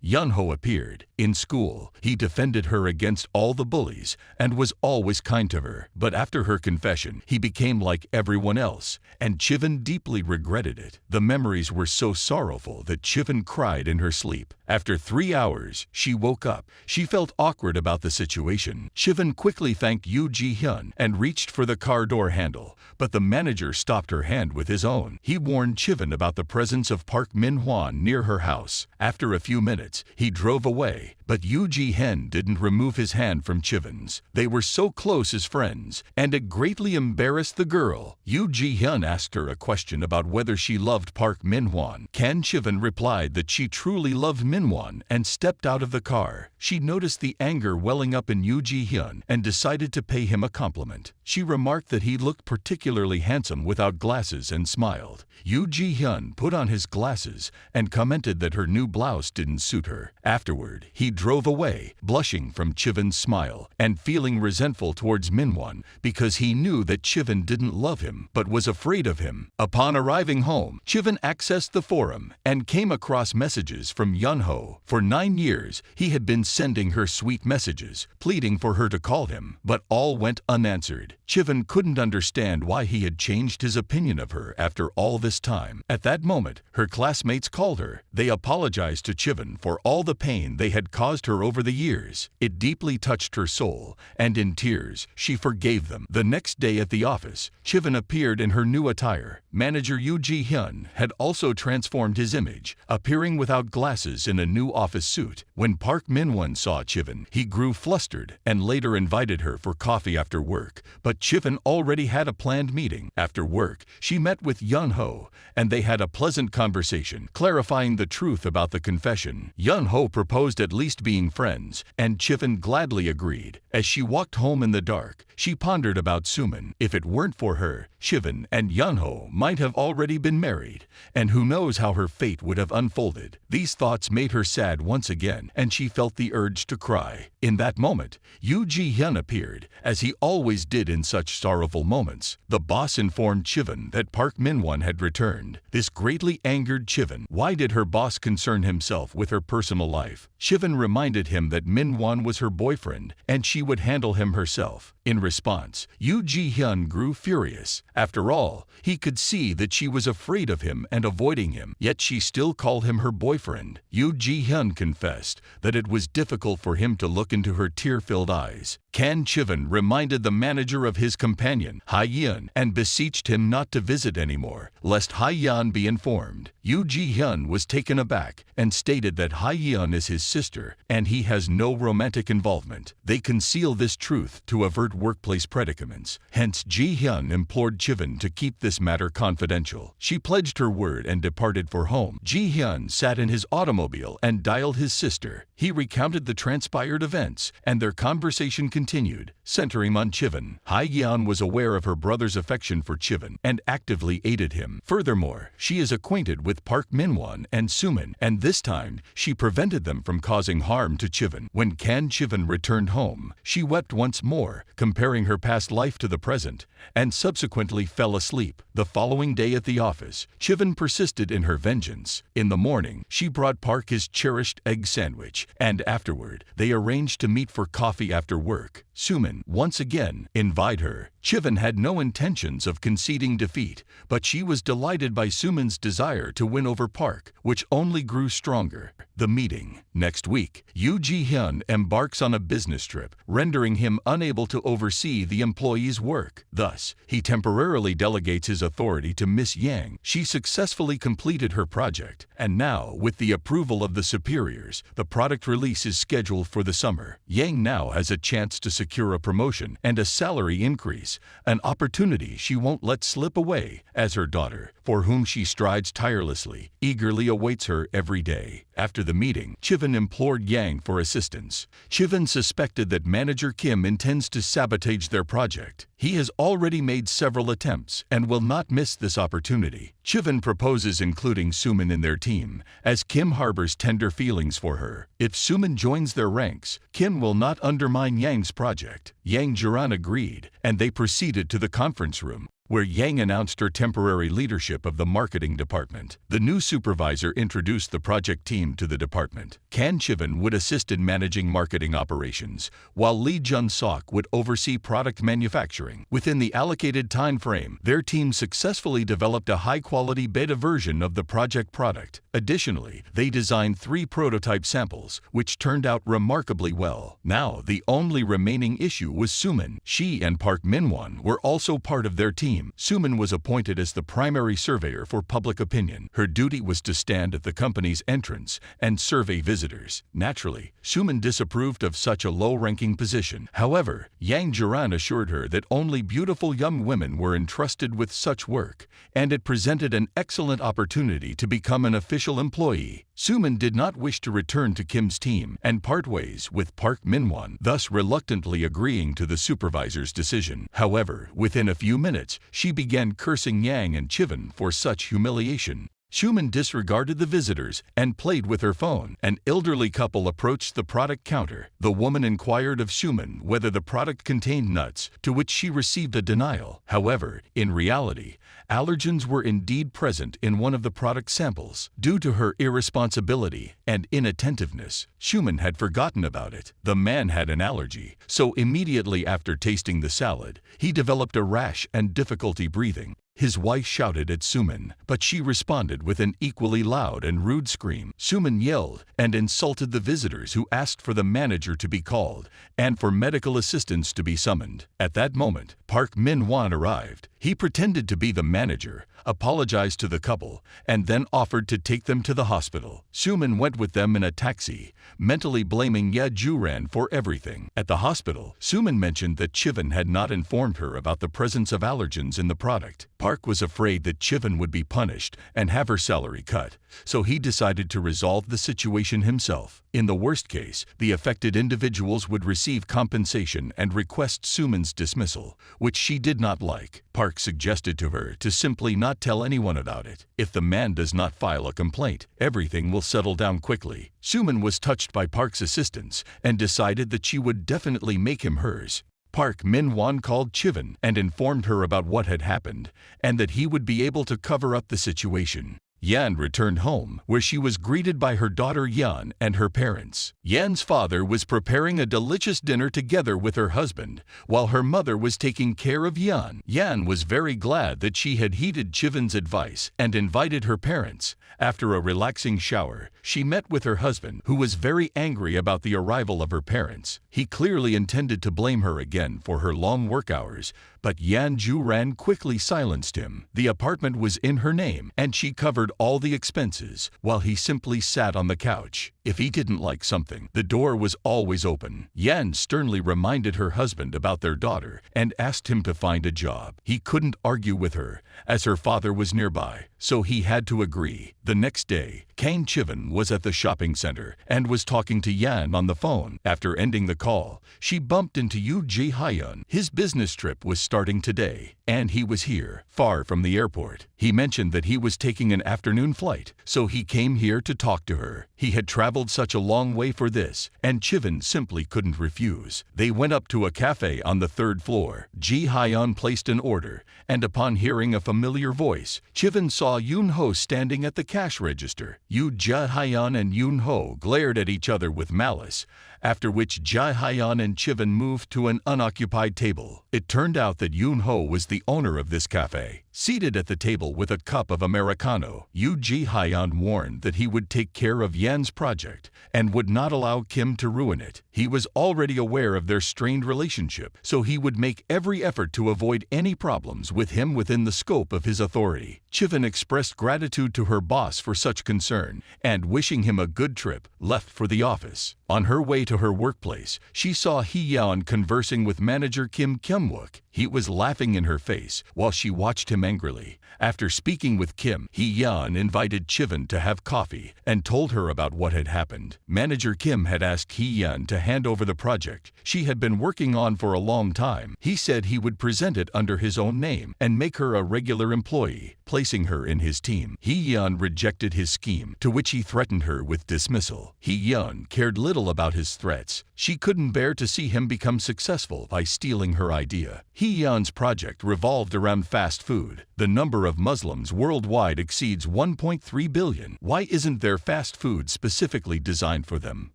Speaker 1: Yun-ho appeared. In school, he defended her against all the bullies, and was always kind to her. But after her confession, he became like everyone else, and Chivin deeply regretted it. The memories were so sorrowful that Chivin cried in her sleep. After 3 hours, she woke up. She felt awkward about the situation. Chivin quickly thanked Yoo Ji-hyun and reached for the car door handle, but the manager stopped her hand with his own. He warned Chivin about the presence of Park Min-hwan near her house. After a few minutes, he drove away, but Yoo Ji-hyun didn't remove his hand from Chivin's. They were so close as friends, and it greatly embarrassed the girl. Yoo Ji-hyun asked her a question about whether she loved Park Min-hwan. Kan Chivin replied that she truly loved Min-hwan and stepped out of the car. She noticed the anger welling up in Yoo Ji-hyun and decided to pay him a compliment. She remarked that he looked particularly handsome without glasses and smiled. Yoo Ji-hyun put on his glasses and commented that her new blouse didn't suit her. Afterward, he drove away, blushing from Chivin's smile and feeling resentful towards Min-hwan because he knew that Chivin didn't love him but was afraid of him. Upon arriving home, Chivin accessed the forum and came across messages from Yun-ho. For 9 years, he had been sending her sweet messages, pleading for her to call him, but all went unanswered. Chivin couldn't understand why he had changed his opinion of her after all this time. At that moment, her classmates called her. They apologized to Chivin for all the pain they had caused her over the years. It deeply touched her soul, and in tears, she forgave them. The next day at the office, Chivin appeared in her new attire. Manager Yoo Ji-hyun had also transformed his image, appearing without glasses in a new office suit. When Park Min-hwan saw Chivin, he grew flustered and later invited her for coffee after work, but Chivin already had a planned meeting. After work, she met with Yun-ho, and they had a pleasant conversation, clarifying the truth about the confession. Yun-ho proposed at least being friends, and Chivin gladly agreed. As she walked home in the dark, she pondered about Sumin. If it weren't for her, Chivin and Yun-ho might have already been married, and who knows how her fate would have unfolded. These thoughts made her sad once again, and she felt the urge to cry. In that moment, Yoo Ji-hyun appeared, as he always did in such sorrowful moments. The boss informed Chivin that Park Min-hwan had returned. This greatly angered Chivin. Why did her boss concern himself with her personal life? Chivin reminded him that Min-hwan was her boyfriend, and she would handle him herself. In response, Yoo Ji-hyun grew furious. After all, he could see that she was afraid of him and avoiding him, yet she still called him her boyfriend. Yoo Ji-hyun confessed that it was difficult for him to look into her tear-filled eyes. Kan Chivin reminded the manager of his companion, Ha-yeon, and beseeched him not to visit anymore, lest Ha-yeon be informed. Yoo Ji-hyun was taken aback and stated that Ha-yeon is his sister and he has no romantic involvement. They conceal this truth to avert workplace predicaments. Hence, Ji-hyun implored Chivin to keep this matter confidential. She pledged her word and departed for home. Ji-hyun sat in his automobile and dialed his sister. He recounted the transpired events, and their conversation continued, centering on Chivin. Hae-yeon was aware of her brother's affection for Chivin and actively aided him. Furthermore, she is acquainted with Park Min-won and Sumin, and this time, she prevented them from causing harm to Chivin. When Kan Chivin returned home, she wept once more, comparing her past life to the present, and subsequently fell asleep. The following day at the office, Chivin persisted in her vengeance. In the morning, she brought Park his cherished egg sandwich, and afterward, they arranged to meet for coffee after work. Sumin once again invited her. Chivin had no intentions of conceding defeat, but she was delighted by Sumin's desire to win over Park, which only grew stronger. The meeting. Next week, Yoo Ji-hyun embarks on a business trip, rendering him unable to oversee the employee's work. Thus, he temporarily delegates his authority to Miss Yang. She successfully completed her project, and now, with the approval of the superiors, the product release is scheduled for the summer. Yang now has a chance to secure a promotion and a salary increase, an opportunity she won't let slip away, as her daughter, for whom she strives tirelessly, eagerly awaits her every day. After the meeting, Chivin implored Yang for assistance. Chivin suspected that manager Kim intends to sabotage their project. He has already made several attempts and will not miss this opportunity. Chivin proposes including Sumin in their team, as Kim harbors tender feelings for her. If Sumin joins their ranks, Kim will not undermine Yang's project. Yang Jiran agreed, and they proceeded to the conference room, where Yang announced her temporary leadership of the marketing department. The new supervisor introduced the project team to the department. Kan Chivin would assist in managing marketing operations, while Lee Jun-sok would oversee product manufacturing. Within the allocated time frame, their team successfully developed a high-quality beta version of the project product. Additionally, they designed 3 prototype samples, which turned out remarkably well. Now, the only remaining issue was Sumin. She and Park Min-won were also part of their team. Sumin was appointed as the primary surveyor for public opinion. Her duty was to stand at the company's entrance and survey visitors. Naturally, Sumin disapproved of such a low-ranking position. However, Yang Jiran assured her that only beautiful young women were entrusted with such work, and it presented an excellent opportunity to become an official employee. Sumin did not wish to return to Kim's team and part ways with Park Min-won, thus reluctantly agreeing to the supervisor's decision. However, within a few minutes, she began cursing Yang and Chivin for such humiliation. Sumin disregarded the visitors and played with her phone. An elderly couple approached the product counter. The woman inquired of Sumin whether the product contained nuts, to which she received a denial. However, in reality, allergens were indeed present in one of the product samples. Due to her irresponsibility and inattentiveness, Sumin had forgotten about it. The man had an allergy, so immediately after tasting the salad, he developed a rash and difficulty breathing. His wife shouted at Sumin, but she responded with an equally loud and rude scream. Sumin yelled and insulted the visitors, who asked for the manager to be called and for medical assistance to be summoned. At that moment, Park Min-won arrived. He pretended to be the manager, apologized to the couple, and then offered to take them to the hospital. Sumin went with them in a taxi, mentally blaming Ye Juran for everything. At the hospital, Sumin mentioned that Chivin had not informed her about the presence of allergens in the product. Park was afraid that Chivin would be punished and have her salary cut, so he decided to resolve the situation himself. In the worst case, the affected individuals would receive compensation and request Sumin's dismissal, which she did not like. Park suggested to her to simply not tell anyone about it. If the man does not file a complaint, everything will settle down quickly. Sumin was touched by Park's assistance and decided that she would definitely make him hers. Park Min-won called Chivin and informed her about what had happened and that he would be able to cover up the situation. Yan returned home, where she was greeted by her daughter Yan and her parents. Yan's father was preparing a delicious dinner together with her husband, while her mother was taking care of Yan. Yan was very glad that she had heeded Chivin's advice and invited her parents. After a relaxing shower, she met with her husband, who was very angry about the arrival of her parents. He clearly intended to blame her again for her long work hours, but Yan Juran quickly silenced him. The apartment was in her name, and she covered all the expenses, while he simply sat on the couch. If he didn't like something, the door was always open. Yan sternly reminded her husband about their daughter and asked him to find a job. He couldn't argue with her, as her father was nearby, so he had to agree. The next day, Kang Chiven was at the shopping center and was talking to Yan on the phone. After ending the call, she bumped into Yoo Ji-hyun. His business trip was starting today, and he was here, far from the airport. He mentioned that he was taking an afternoon flight, so he came here to talk to her. He had traveled such a long way for this, and Chiven simply couldn't refuse. They went up to a cafe on the 3rd floor. Ji-hyun placed an order, and upon hearing a familiar voice, Chiven saw Yoon-ho standing at the cash register. Yoo Ji-hyun and Yoon-ho glared at each other with malice, after which Ji-hyun and Chiven moved to an unoccupied table. It turned out that Yoon-ho was the owner of this cafe. Seated at the table with a cup of Americano, Yoo Ji-hyun warned that he would take care of Yan's project and would not allow Kim to ruin it. He was already aware of their strained relationship, so he would make every effort to avoid any problems with him within the scope of his authority. Chiven expressed gratitude to her boss for such concern and, wishing him a good trip, left for the office. On her way to her workplace, she saw Hee-yeon conversing with manager Kim Kyung-wook. He was laughing in her face while she watched him angrily. After speaking with Kim, Hee-yeon invited Chiven to have coffee and told her about what had happened. Manager Kim had asked Hee-yeon to hand over the project she had been working on for a long time. He said he would present it under his own name and make her a regular employee, placing her in his team. Hee-yeon rejected his scheme, to which he threatened her with dismissal. Hee-yeon cared little about his threats. She couldn't bear to see him become successful by stealing her idea. Hee-yeon's project revolved around fast food. The number of Muslims worldwide exceeds 1.3 billion. Why isn't there fast food specifically designed for them?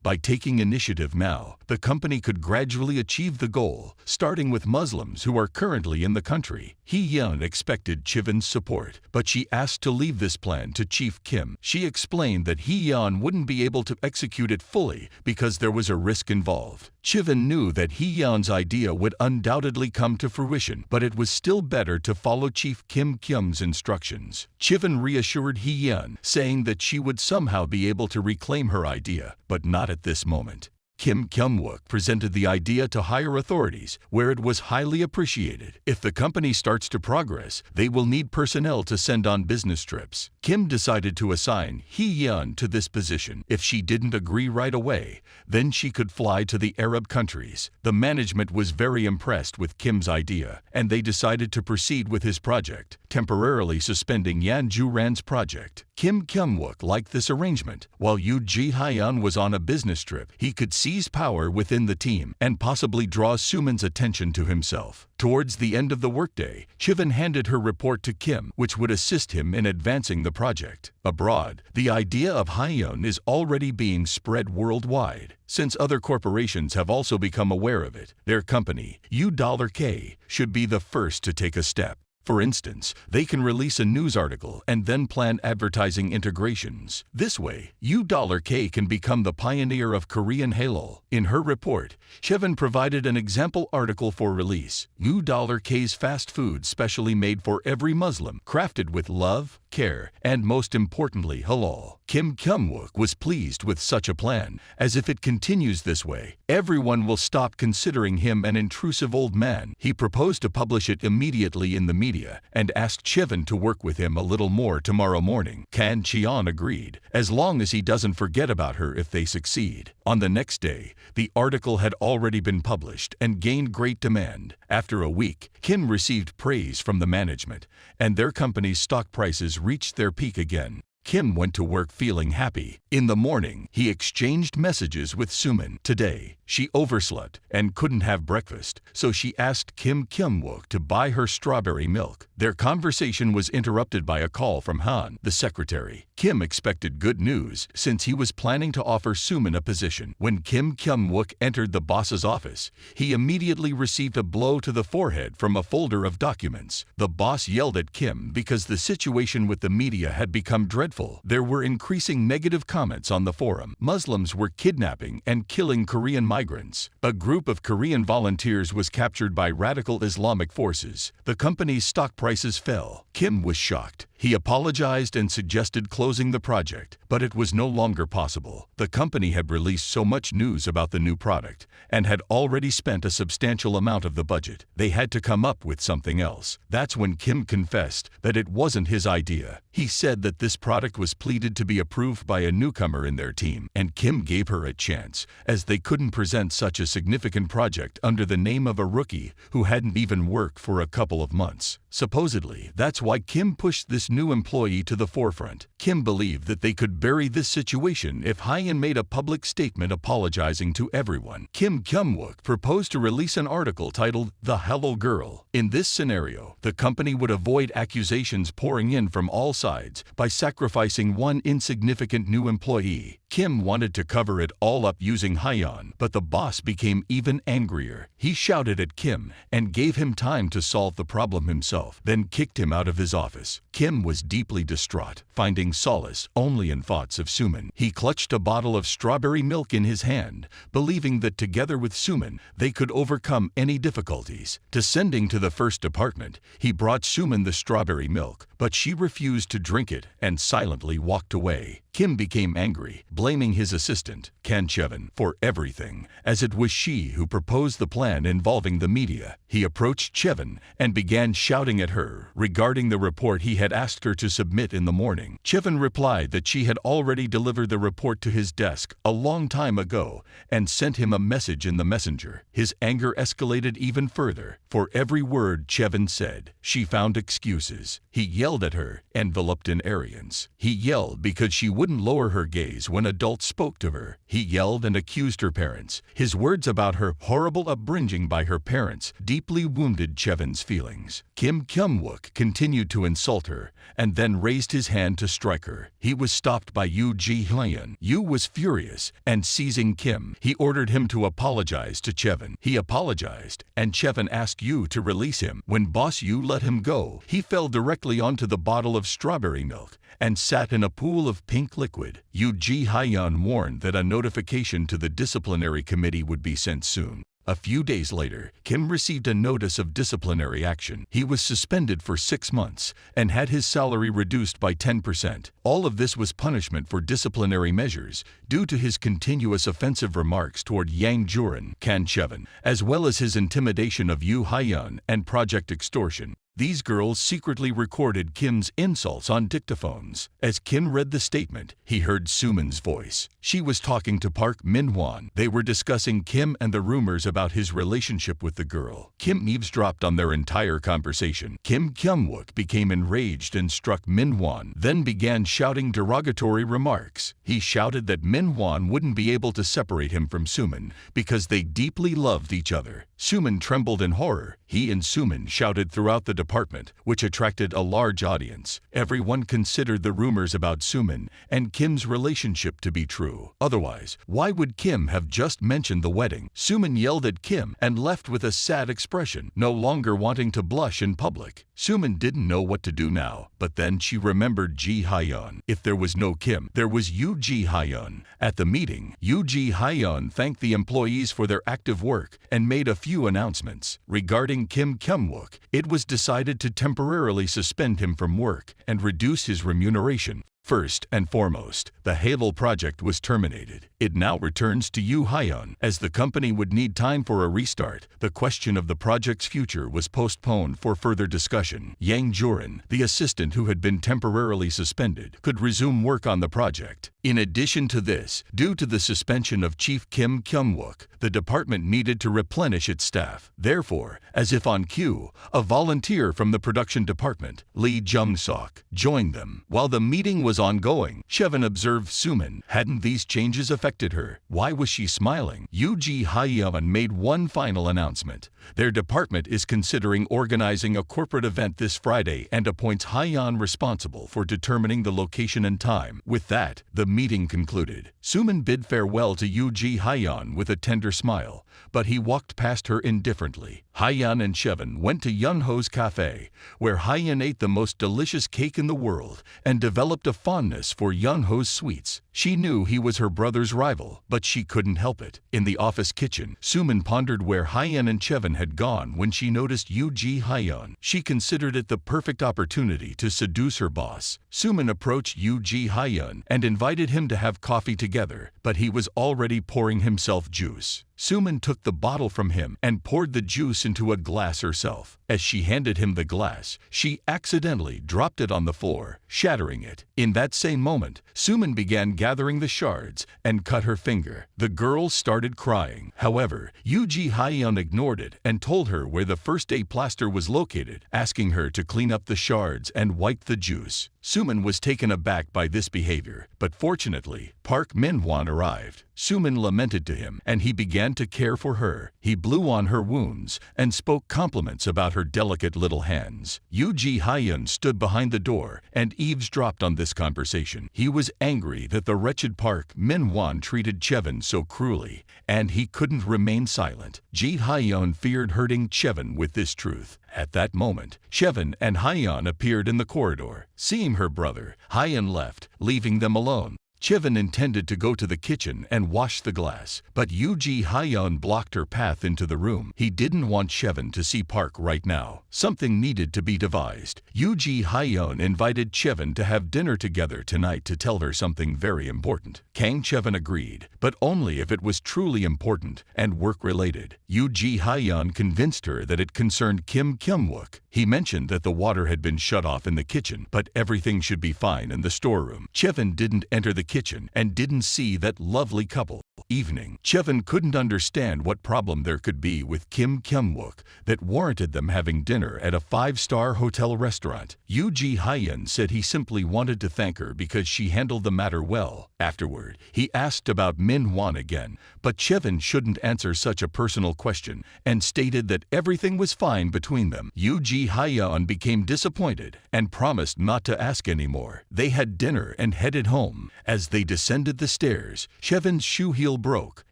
Speaker 1: By taking initiative now, the company could gradually achieve the goal, starting with Muslims who are currently in the country. Hee-yeon expected Chiven's support, but she asked to leave this plan to Chief Kim. She explained that Hee-yeon wouldn't be able to execute it fully because there was a risk involved. Chiven knew that Hee-yeon's idea would undoubtedly come to fruition, but it was still better to follow Chief Kim Kyung's instructions. Chiven reassured Hee-yeon, saying that she would somehow be able to reclaim her idea, but not at this moment. Kim Kyung-wook presented the idea to higher authorities, where it was highly appreciated. If the company starts to progress, they will need personnel to send on business trips. Kim decided to assign Hee-yeon to this position. If she didn't agree right away, then she could fly to the Arab countries. The management was very impressed with Kim's idea, and they decided to proceed with his project, temporarily suspending Yan Ju-ran's project. Kim Kyung-wook liked this arrangement. While Yoo Ji-hyun was on a business trip, he could seize power within the team and possibly draw Suman's attention to himself. Towards the end of the workday, Chiven handed her report to Kim, which would assist him in advancing the project. Abroad, the idea of Hyeon is already being spread worldwide. Since other corporations have also become aware of it, their company, U$K, should be the first to take a step. For instance, they can release a news article and then plan advertising integrations. This way, U$K can become the pioneer of Korean Halal. In her report, Chiven provided an example article for release. U$K's fast food specially made for every Muslim, crafted with love, care, and most importantly, halal. Kim Kyung-wook was pleased with such a plan, as if it continues this way, everyone will stop considering him an intrusive old man. He proposed to publish it immediately in the media and asked Chiven to work with him a little more tomorrow morning. Kan Cheon agreed, as long as he doesn't forget about her if they succeed. On the next day, the article had already been published and gained great demand. After a week, Kim received praise from the management, and their company's stock prices reached their peak again. Kim went to work feeling happy. In the morning, he exchanged messages with Suman. Today, she overslept and couldn't have breakfast, so she asked Kim Kyung-wook to buy her strawberry milk. Their conversation was interrupted by a call from Han, the secretary. Kim expected good news since he was planning to offer Suman a position. When Kim Kyung-wook entered the boss's office, he immediately received a blow to the forehead from a folder of documents. The boss yelled at Kim because the situation with the media had become dreadful. There were increasing negative comments on the forum. Muslims were kidnapping and killing Korean migrants. A group of Korean volunteers was captured by radical Islamic forces. The company's stock prices fell. Kim was shocked. He apologized and suggested closing the project, but it was no longer possible. The company had released so much news about the new product and had already spent a substantial amount of the budget. They had to come up with something else. That's when Kim confessed that it wasn't his idea. He said that this product was pleaded to be approved by a newcomer in their team, and Kim gave her a chance, as they couldn't present such a significant project under the name of a rookie who hadn't even worked for a couple of months. Supposedly, that's why Kim pushed this new employee to the forefront. Kim believed that they could bury this situation if Hyun made a public statement apologizing to everyone. Kim Kyung-wook proposed to release an article titled "The Hello Girl." In this scenario, the company would avoid accusations pouring in from all sides by sacrificing one insignificant new employee. Kim wanted to cover it all up using Hyun, but the boss became even angrier. He shouted at Kim and gave him time to solve the problem himself, then kicked him out of his office. Kim was deeply distraught, finding solace only in thoughts of Suman. He clutched a bottle of strawberry milk in his hand, believing that together with Suman, they could overcome any difficulties. Descending to the first department, he brought Suman the strawberry milk, but she refused to drink it and silently walked away. Kim became angry, blaming his assistant, Kan Chevin, for everything, as it was she who proposed the plan involving the media. He approached Chevin and began shouting at her regarding the report he had asked her to submit in the morning. Chevin replied that she had already delivered the report to his desk a long time ago and sent him a message in the messenger. His anger escalated even further. For every word Chevin said, she found excuses. He yelled at her, enveloped in arrogance. He yelled because she wouldn't lower her gaze when adults spoke to her. He yelled and accused her parents. His words about her horrible upbringing by her parents deeply wounded Chevin's feelings. Kim Kyung-wook continued to insult her and then raised his hand to strike her. He was stopped by Yoo Ji-hyun. Yoo was furious, and seizing Kim, he ordered him to apologize to Chevin. He apologized, and Chevin asked Yoo to release him. When boss Yoo let him go, he fell directly onto the bottle of strawberry milk and sat in a pool of pink liquid. Yoo Ji-hyun warned that a notification to the disciplinary committee would be sent soon. A few days later, Kim received a notice of disciplinary action. He was suspended for 6 months and had his salary reduced by 10%. All of this was punishment for disciplinary measures due to his continuous offensive remarks toward Yang Jurin, Kan Chevin, as well as his intimidation of Yoo Hyun and Project Extortion. These girls secretly recorded Kim's insults on dictaphones. As Kim read the statement, he heard Suman's voice. She was talking to Park Min-hwan. They were discussing Kim and the rumors about his relationship with the girl. Kim eavesdropped on their entire conversation. Kim Kyung-wook became enraged and struck Min-hwan, then began shouting derogatory remarks. He shouted that Min-hwan wouldn't be able to separate him from Suman because they deeply loved each other. Suman trembled in horror. He and Suman shouted throughout the department, which attracted a large audience. Everyone considered the rumors about Suman and Kim's relationship to be true. Otherwise, why would Kim have just mentioned the wedding? Suman yelled at Kim and left with a sad expression, no longer wanting to blush in public. Suman didn't know what to do now, but then she remembered Ji-hyun. If there was no Kim, there was Yoo Ji-hyun. At the meeting, Yoo Ji-hyun thanked the employees for their active work and made a few announcements. Regarding Kim Kyung-wook, it was decided to temporarily suspend him from work and reduce his remuneration. First and foremost, the Halo project was terminated. It now returns to Yoo Hyun. As the company would need time for a restart, the question of the project's future was postponed for further discussion. Yang Jurin, the assistant who had been temporarily suspended, could resume work on the project. In addition to this, due to the suspension of Chief Kim Kyung-wook, the department needed to replenish its staff. Therefore, as if on cue, a volunteer from the production department, Lee Jung-sok, joined them. While the meeting was ongoing, Chevin observed Suman. Hadn't these changes affected her? Why was she smiling? Yoo Ji-hyun made one final announcement. Their department is considering organizing a corporate event this Friday and appoints Hyun responsible for determining the location and time. With that, the meeting concluded. Suman bid farewell to Yoo Ji-hyun with a tender smile, but he walked past her indifferently. Hyeon and Chevin went to Yunho's cafe, where Hyeon ate the most delicious cake in the world and developed a fondness for Yunho's sweets. She knew he was her brother's rival, but she couldn't help it. In the office kitchen, Suman pondered where Hyeon and Chevin had gone when she noticed Yoo-ji Hyeon. She considered it the perfect opportunity to seduce her boss. Suman approached Yoo-ji Hyeon and invited him to have coffee together, but he was already pouring himself juice. Suman took the bottle from him and poured the juice into a glass herself. As she handed him the glass, she accidentally dropped it on the floor, shattering it. In that same moment, Suman began gathering the shards and cut her finger. The girl started crying. However, Yoo-ji Hyeon ignored it and told her where the first aid plaster was located, asking her to clean up the shards and wipe the juice. Suman was taken aback by this behavior, but fortunately, Park Min-won arrived. Suman lamented to him, and he began to care for her. He blew on her wounds and spoke compliments about her delicate little hands. Yoo-ji Hyeon stood behind the door and eavesdropped on this conversation. He was angry that the wretched Park Min-won treated Chevin so cruelly, and he couldn't remain silent. Ji Hyeon feared hurting Chevin with this truth. At that moment, Chevin and Hyeon appeared in the corridor. Seeing her brother, Hyeon left, leaving them alone. Chevin intended to go to the kitchen and wash the glass, but Yoo-ji Hyeon blocked her path into the room. He didn't want Chevin to see Park right now. Something needed to be devised. Yoo-ji Hyeon invited Chevin to have dinner together tonight to tell her something very important. Kang Chevin agreed, but only if it was truly important and work-related. Yoo-ji Hyeon convinced her that it concerned Kim Kyung-wook. He mentioned that the water had been shut off in the kitchen, but everything should be fine in the storeroom. Chevin didn't enter the kitchen and didn't see that lovely couple. Evening, Chevin couldn't understand what problem there could be with Kim Kyung-wook that warranted them having dinner at a 5-star hotel restaurant. Yoo-ji Hyeon said he simply wanted to thank her because she handled the matter well. Afterward, he asked about Min-won again, but Chevin shouldn't answer such a personal question and stated that everything was fine between them. Yoo-ji Hyeon became disappointed and promised not to ask anymore. They had dinner and headed home. As they descended the stairs, Chevin's shoe heel broke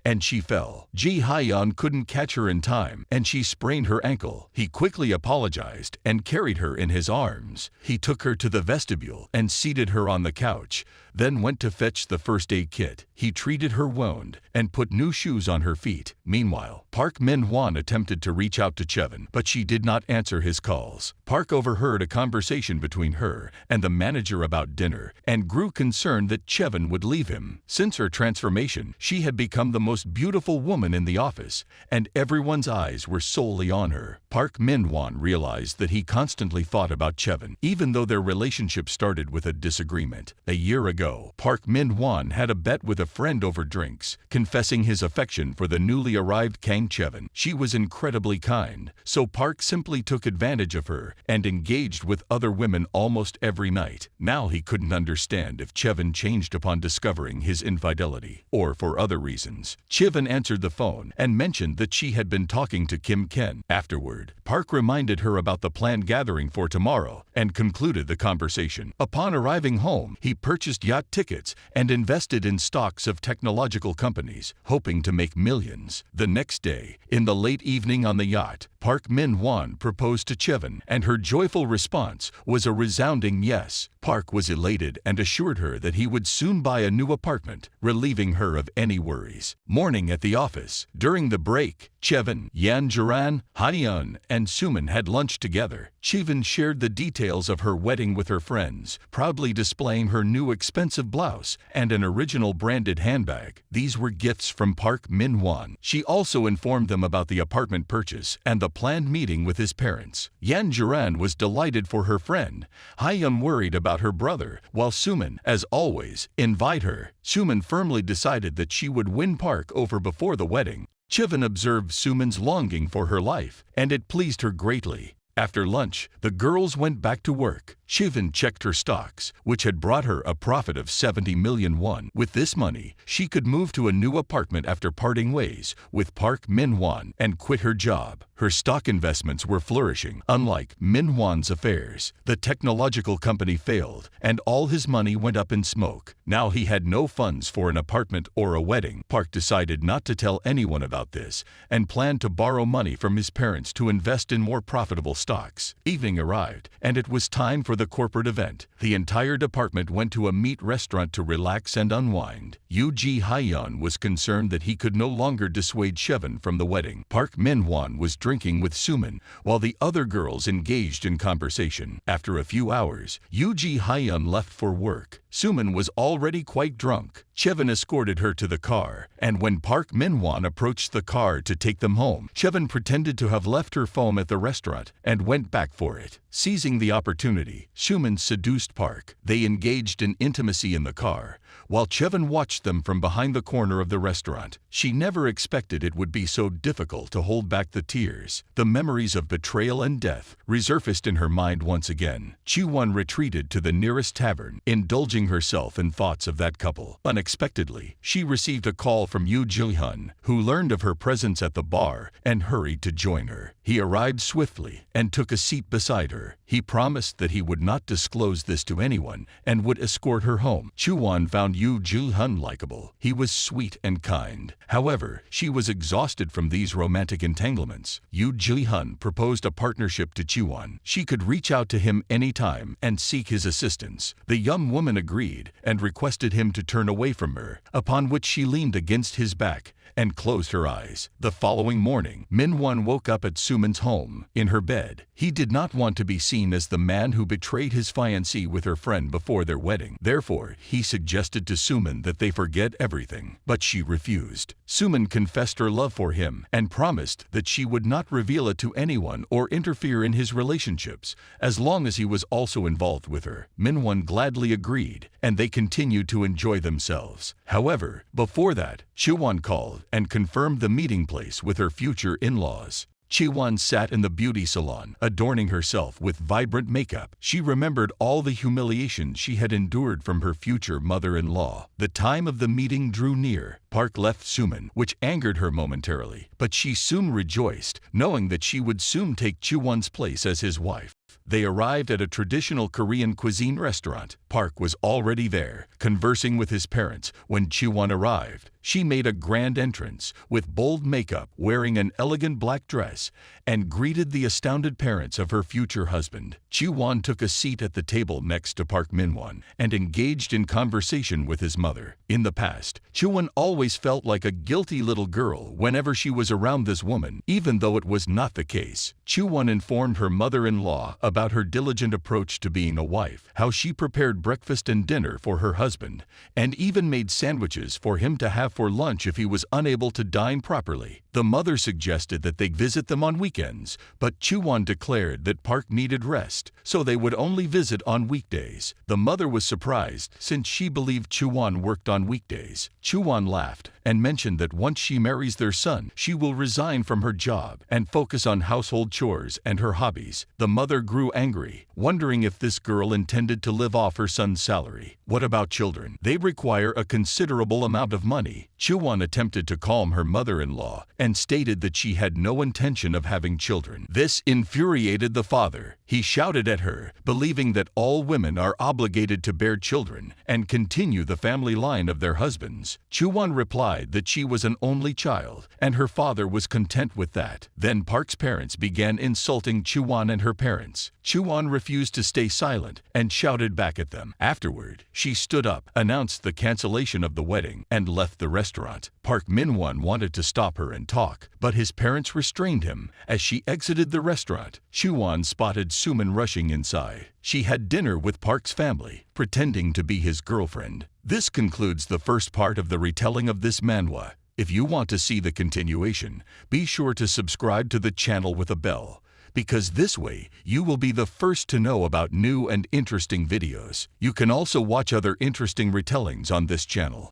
Speaker 1: and she fell. Ji Hyeon couldn't catch her in time and she sprained her ankle. He quickly apologized and carried her in his arms. He took her to the vestibule and seated her on the couch, then went to fetch the first aid kit. He treated her wound and put new shoes on her feet. Meanwhile, Park Min-won attempted to reach out to Chevin, but she did not answer his calls. Park overheard a conversation between her and the manager about dinner and grew concerned that Chevin would leave him. Since her transformation, she had become the most beautiful woman in the office, and everyone's eyes were solely on her. Park Min-won realized that he constantly thought about Chevin, even though their relationship started with a disagreement. A year ago, Park Min-won had a bet with a friend over drinks, confessing his affection for the newly arrived Kang Chevin. She was incredibly kind, so Park simply took advantage of her and engaged with other women almost every night. Now he couldn't understand if Chevin changed upon discovering his infidelity, or for other reasons. Chevin answered the phone and mentioned that she had been talking to Kim Ken. Afterward, Park reminded her about the planned gathering for tomorrow and concluded the conversation. Upon arriving home, he purchased yacht tickets and invested in stocks of technological companies, hoping to make millions. The next day, in the late evening on the yacht, Park Min-won proposed to Chevin, and her joyful response was a resounding yes. Park was elated and assured her that he would soon buy a new apartment, relieving her of any worries. Morning at the office. During the break, Chevin, Yan Jaran, Hyeon, and Suman had lunch together. Chevin shared the details of her wedding with her friends, proudly displaying her new expensive blouse and an original branded handbag. These were gifts from Park Min-won. She also informed them about the apartment purchase and the planned meeting with his parents. Yan Jaran was delighted for her friend. Hyeon worried about her brother, while Suman, as always, invited her. Suman firmly decided that she would win Park over before the wedding. Chevin observed Suman's longing for her life, and it pleased her greatly. After lunch, the girls went back to work. Shivan checked her stocks, which had brought her a profit of 70 million won. With this money, she could move to a new apartment after parting ways with Park Min-won and quit her job. Her stock investments were flourishing. Unlike Min-won's affairs, the technological company failed, and all his money went up in smoke. Now he had no funds for an apartment or a wedding. Park decided not to tell anyone about this and planned to borrow money from his parents to invest in more profitable stocks. Evening arrived, and it was time for the corporate event. The entire department went to a meat restaurant to relax and unwind. Yoo Ji-hyun was concerned that he could no longer dissuade Shivan from the wedding. Park Min-won was drinking with Suman, while the other girls engaged in conversation. After a few hours, Yoo Ji-hyun left for work. Suman was already quite drunk. Shivan escorted her to the car, and when Park Min-won approached the car to take them home, Shivan pretended to have left her phone at the restaurant and went back for it. Seizing the opportunity, Suman seduced Park. They engaged in intimacy in the car, while Shivan watched them from behind the corner of the restaurant. She never expected it would be so difficult to hold back the tears. The memories of betrayal and death resurfaced in her mind once again. Chi-won retreated to the nearest tavern, indulging herself in thoughts of that couple. Unexpectedly, she received a call from Yoo Ji-hyun, who learned of her presence at the bar and hurried to join her. He arrived swiftly and took a seat beside her. He promised that he would not disclose this to anyone and would escort her home. Chi-won found Yoo Ji-hyun likable. He was sweet and kind. However, she was exhausted from these romantic entanglements. Yoo Ji-hyun proposed a partnership to Chi-won. She could reach out to him anytime and seek his assistance. The young woman agreed and requested him to turn away from her, upon which she leaned against his back and closed her eyes. The following morning, Min-won woke up at Suman's home. In her bed, he did not want to be seen as the man who betrayed his fiancée with her friend before their wedding. Therefore, he suggested to Suman that they forget everything, but she refused. Suman confessed her love for him and promised that she would not reveal it to anyone or interfere in his relationships, as long as he was also involved with her. Min-won gladly agreed, and they continued to enjoy themselves. However, before that, Chi-won called and confirmed the meeting place with her future in-laws. Chi-won sat in the beauty salon, adorning herself with vibrant makeup. She remembered all the humiliations she had endured from her future mother-in-law. The time of the meeting drew near. Park left Suman, which angered her momentarily, but she soon rejoiced, knowing that she would soon take Chi-won's place as his wife. They arrived at a traditional Korean cuisine restaurant. Park was already there, conversing with his parents, when Chi-won arrived. She made a grand entrance, with bold makeup, wearing an elegant black dress, and greeted the astounded parents of her future husband. Chi-won took a seat at the table next to Park Min-won and engaged in conversation with his mother. In the past, Chi-won always felt like a guilty little girl whenever she was around this woman, even though it was not the case. Chi-won informed her mother-in-law about her diligent approach to being a wife, how she prepared breakfast and dinner for her husband, and even made sandwiches for him to have for lunch if he was unable to dine properly. The mother suggested that they visit them on weekends, but Chi-won declared that Park needed rest, so they would only visit on weekdays. The mother was surprised since she believed Chi-won worked on weekdays. Chi-won laughed and mentioned that once she marries their son, she will resign from her job and focus on household chores and her hobbies. The mother grew angry, wondering if this girl intended to live off her son's salary. What about children? They require a considerable amount of money. Chi-won attempted to calm her mother-in-law and stated that she had no intention of having children. This infuriated the father. He shouted at her, believing that all women are obligated to bear children and continue the family line of their husbands. Chi-won replied that she was an only child, and her father was content with that. Then Park's parents began insulting Chi-won and her parents. Chi-won refused to stay silent and shouted back at them. Afterward, she stood up, announced the cancellation of the wedding, and left the restaurant. Park Min-won wanted to stop her and talk, but his parents restrained him. As she exited the restaurant, Chi-won spotted Suman rushing inside. She had dinner with Park's family, pretending to be his girlfriend. This concludes the first part of the retelling of this manhwa. If you want to see the continuation, be sure to subscribe to the channel with a bell, because this way you will be the first to know about new and interesting videos. You can also watch other interesting retellings on this channel.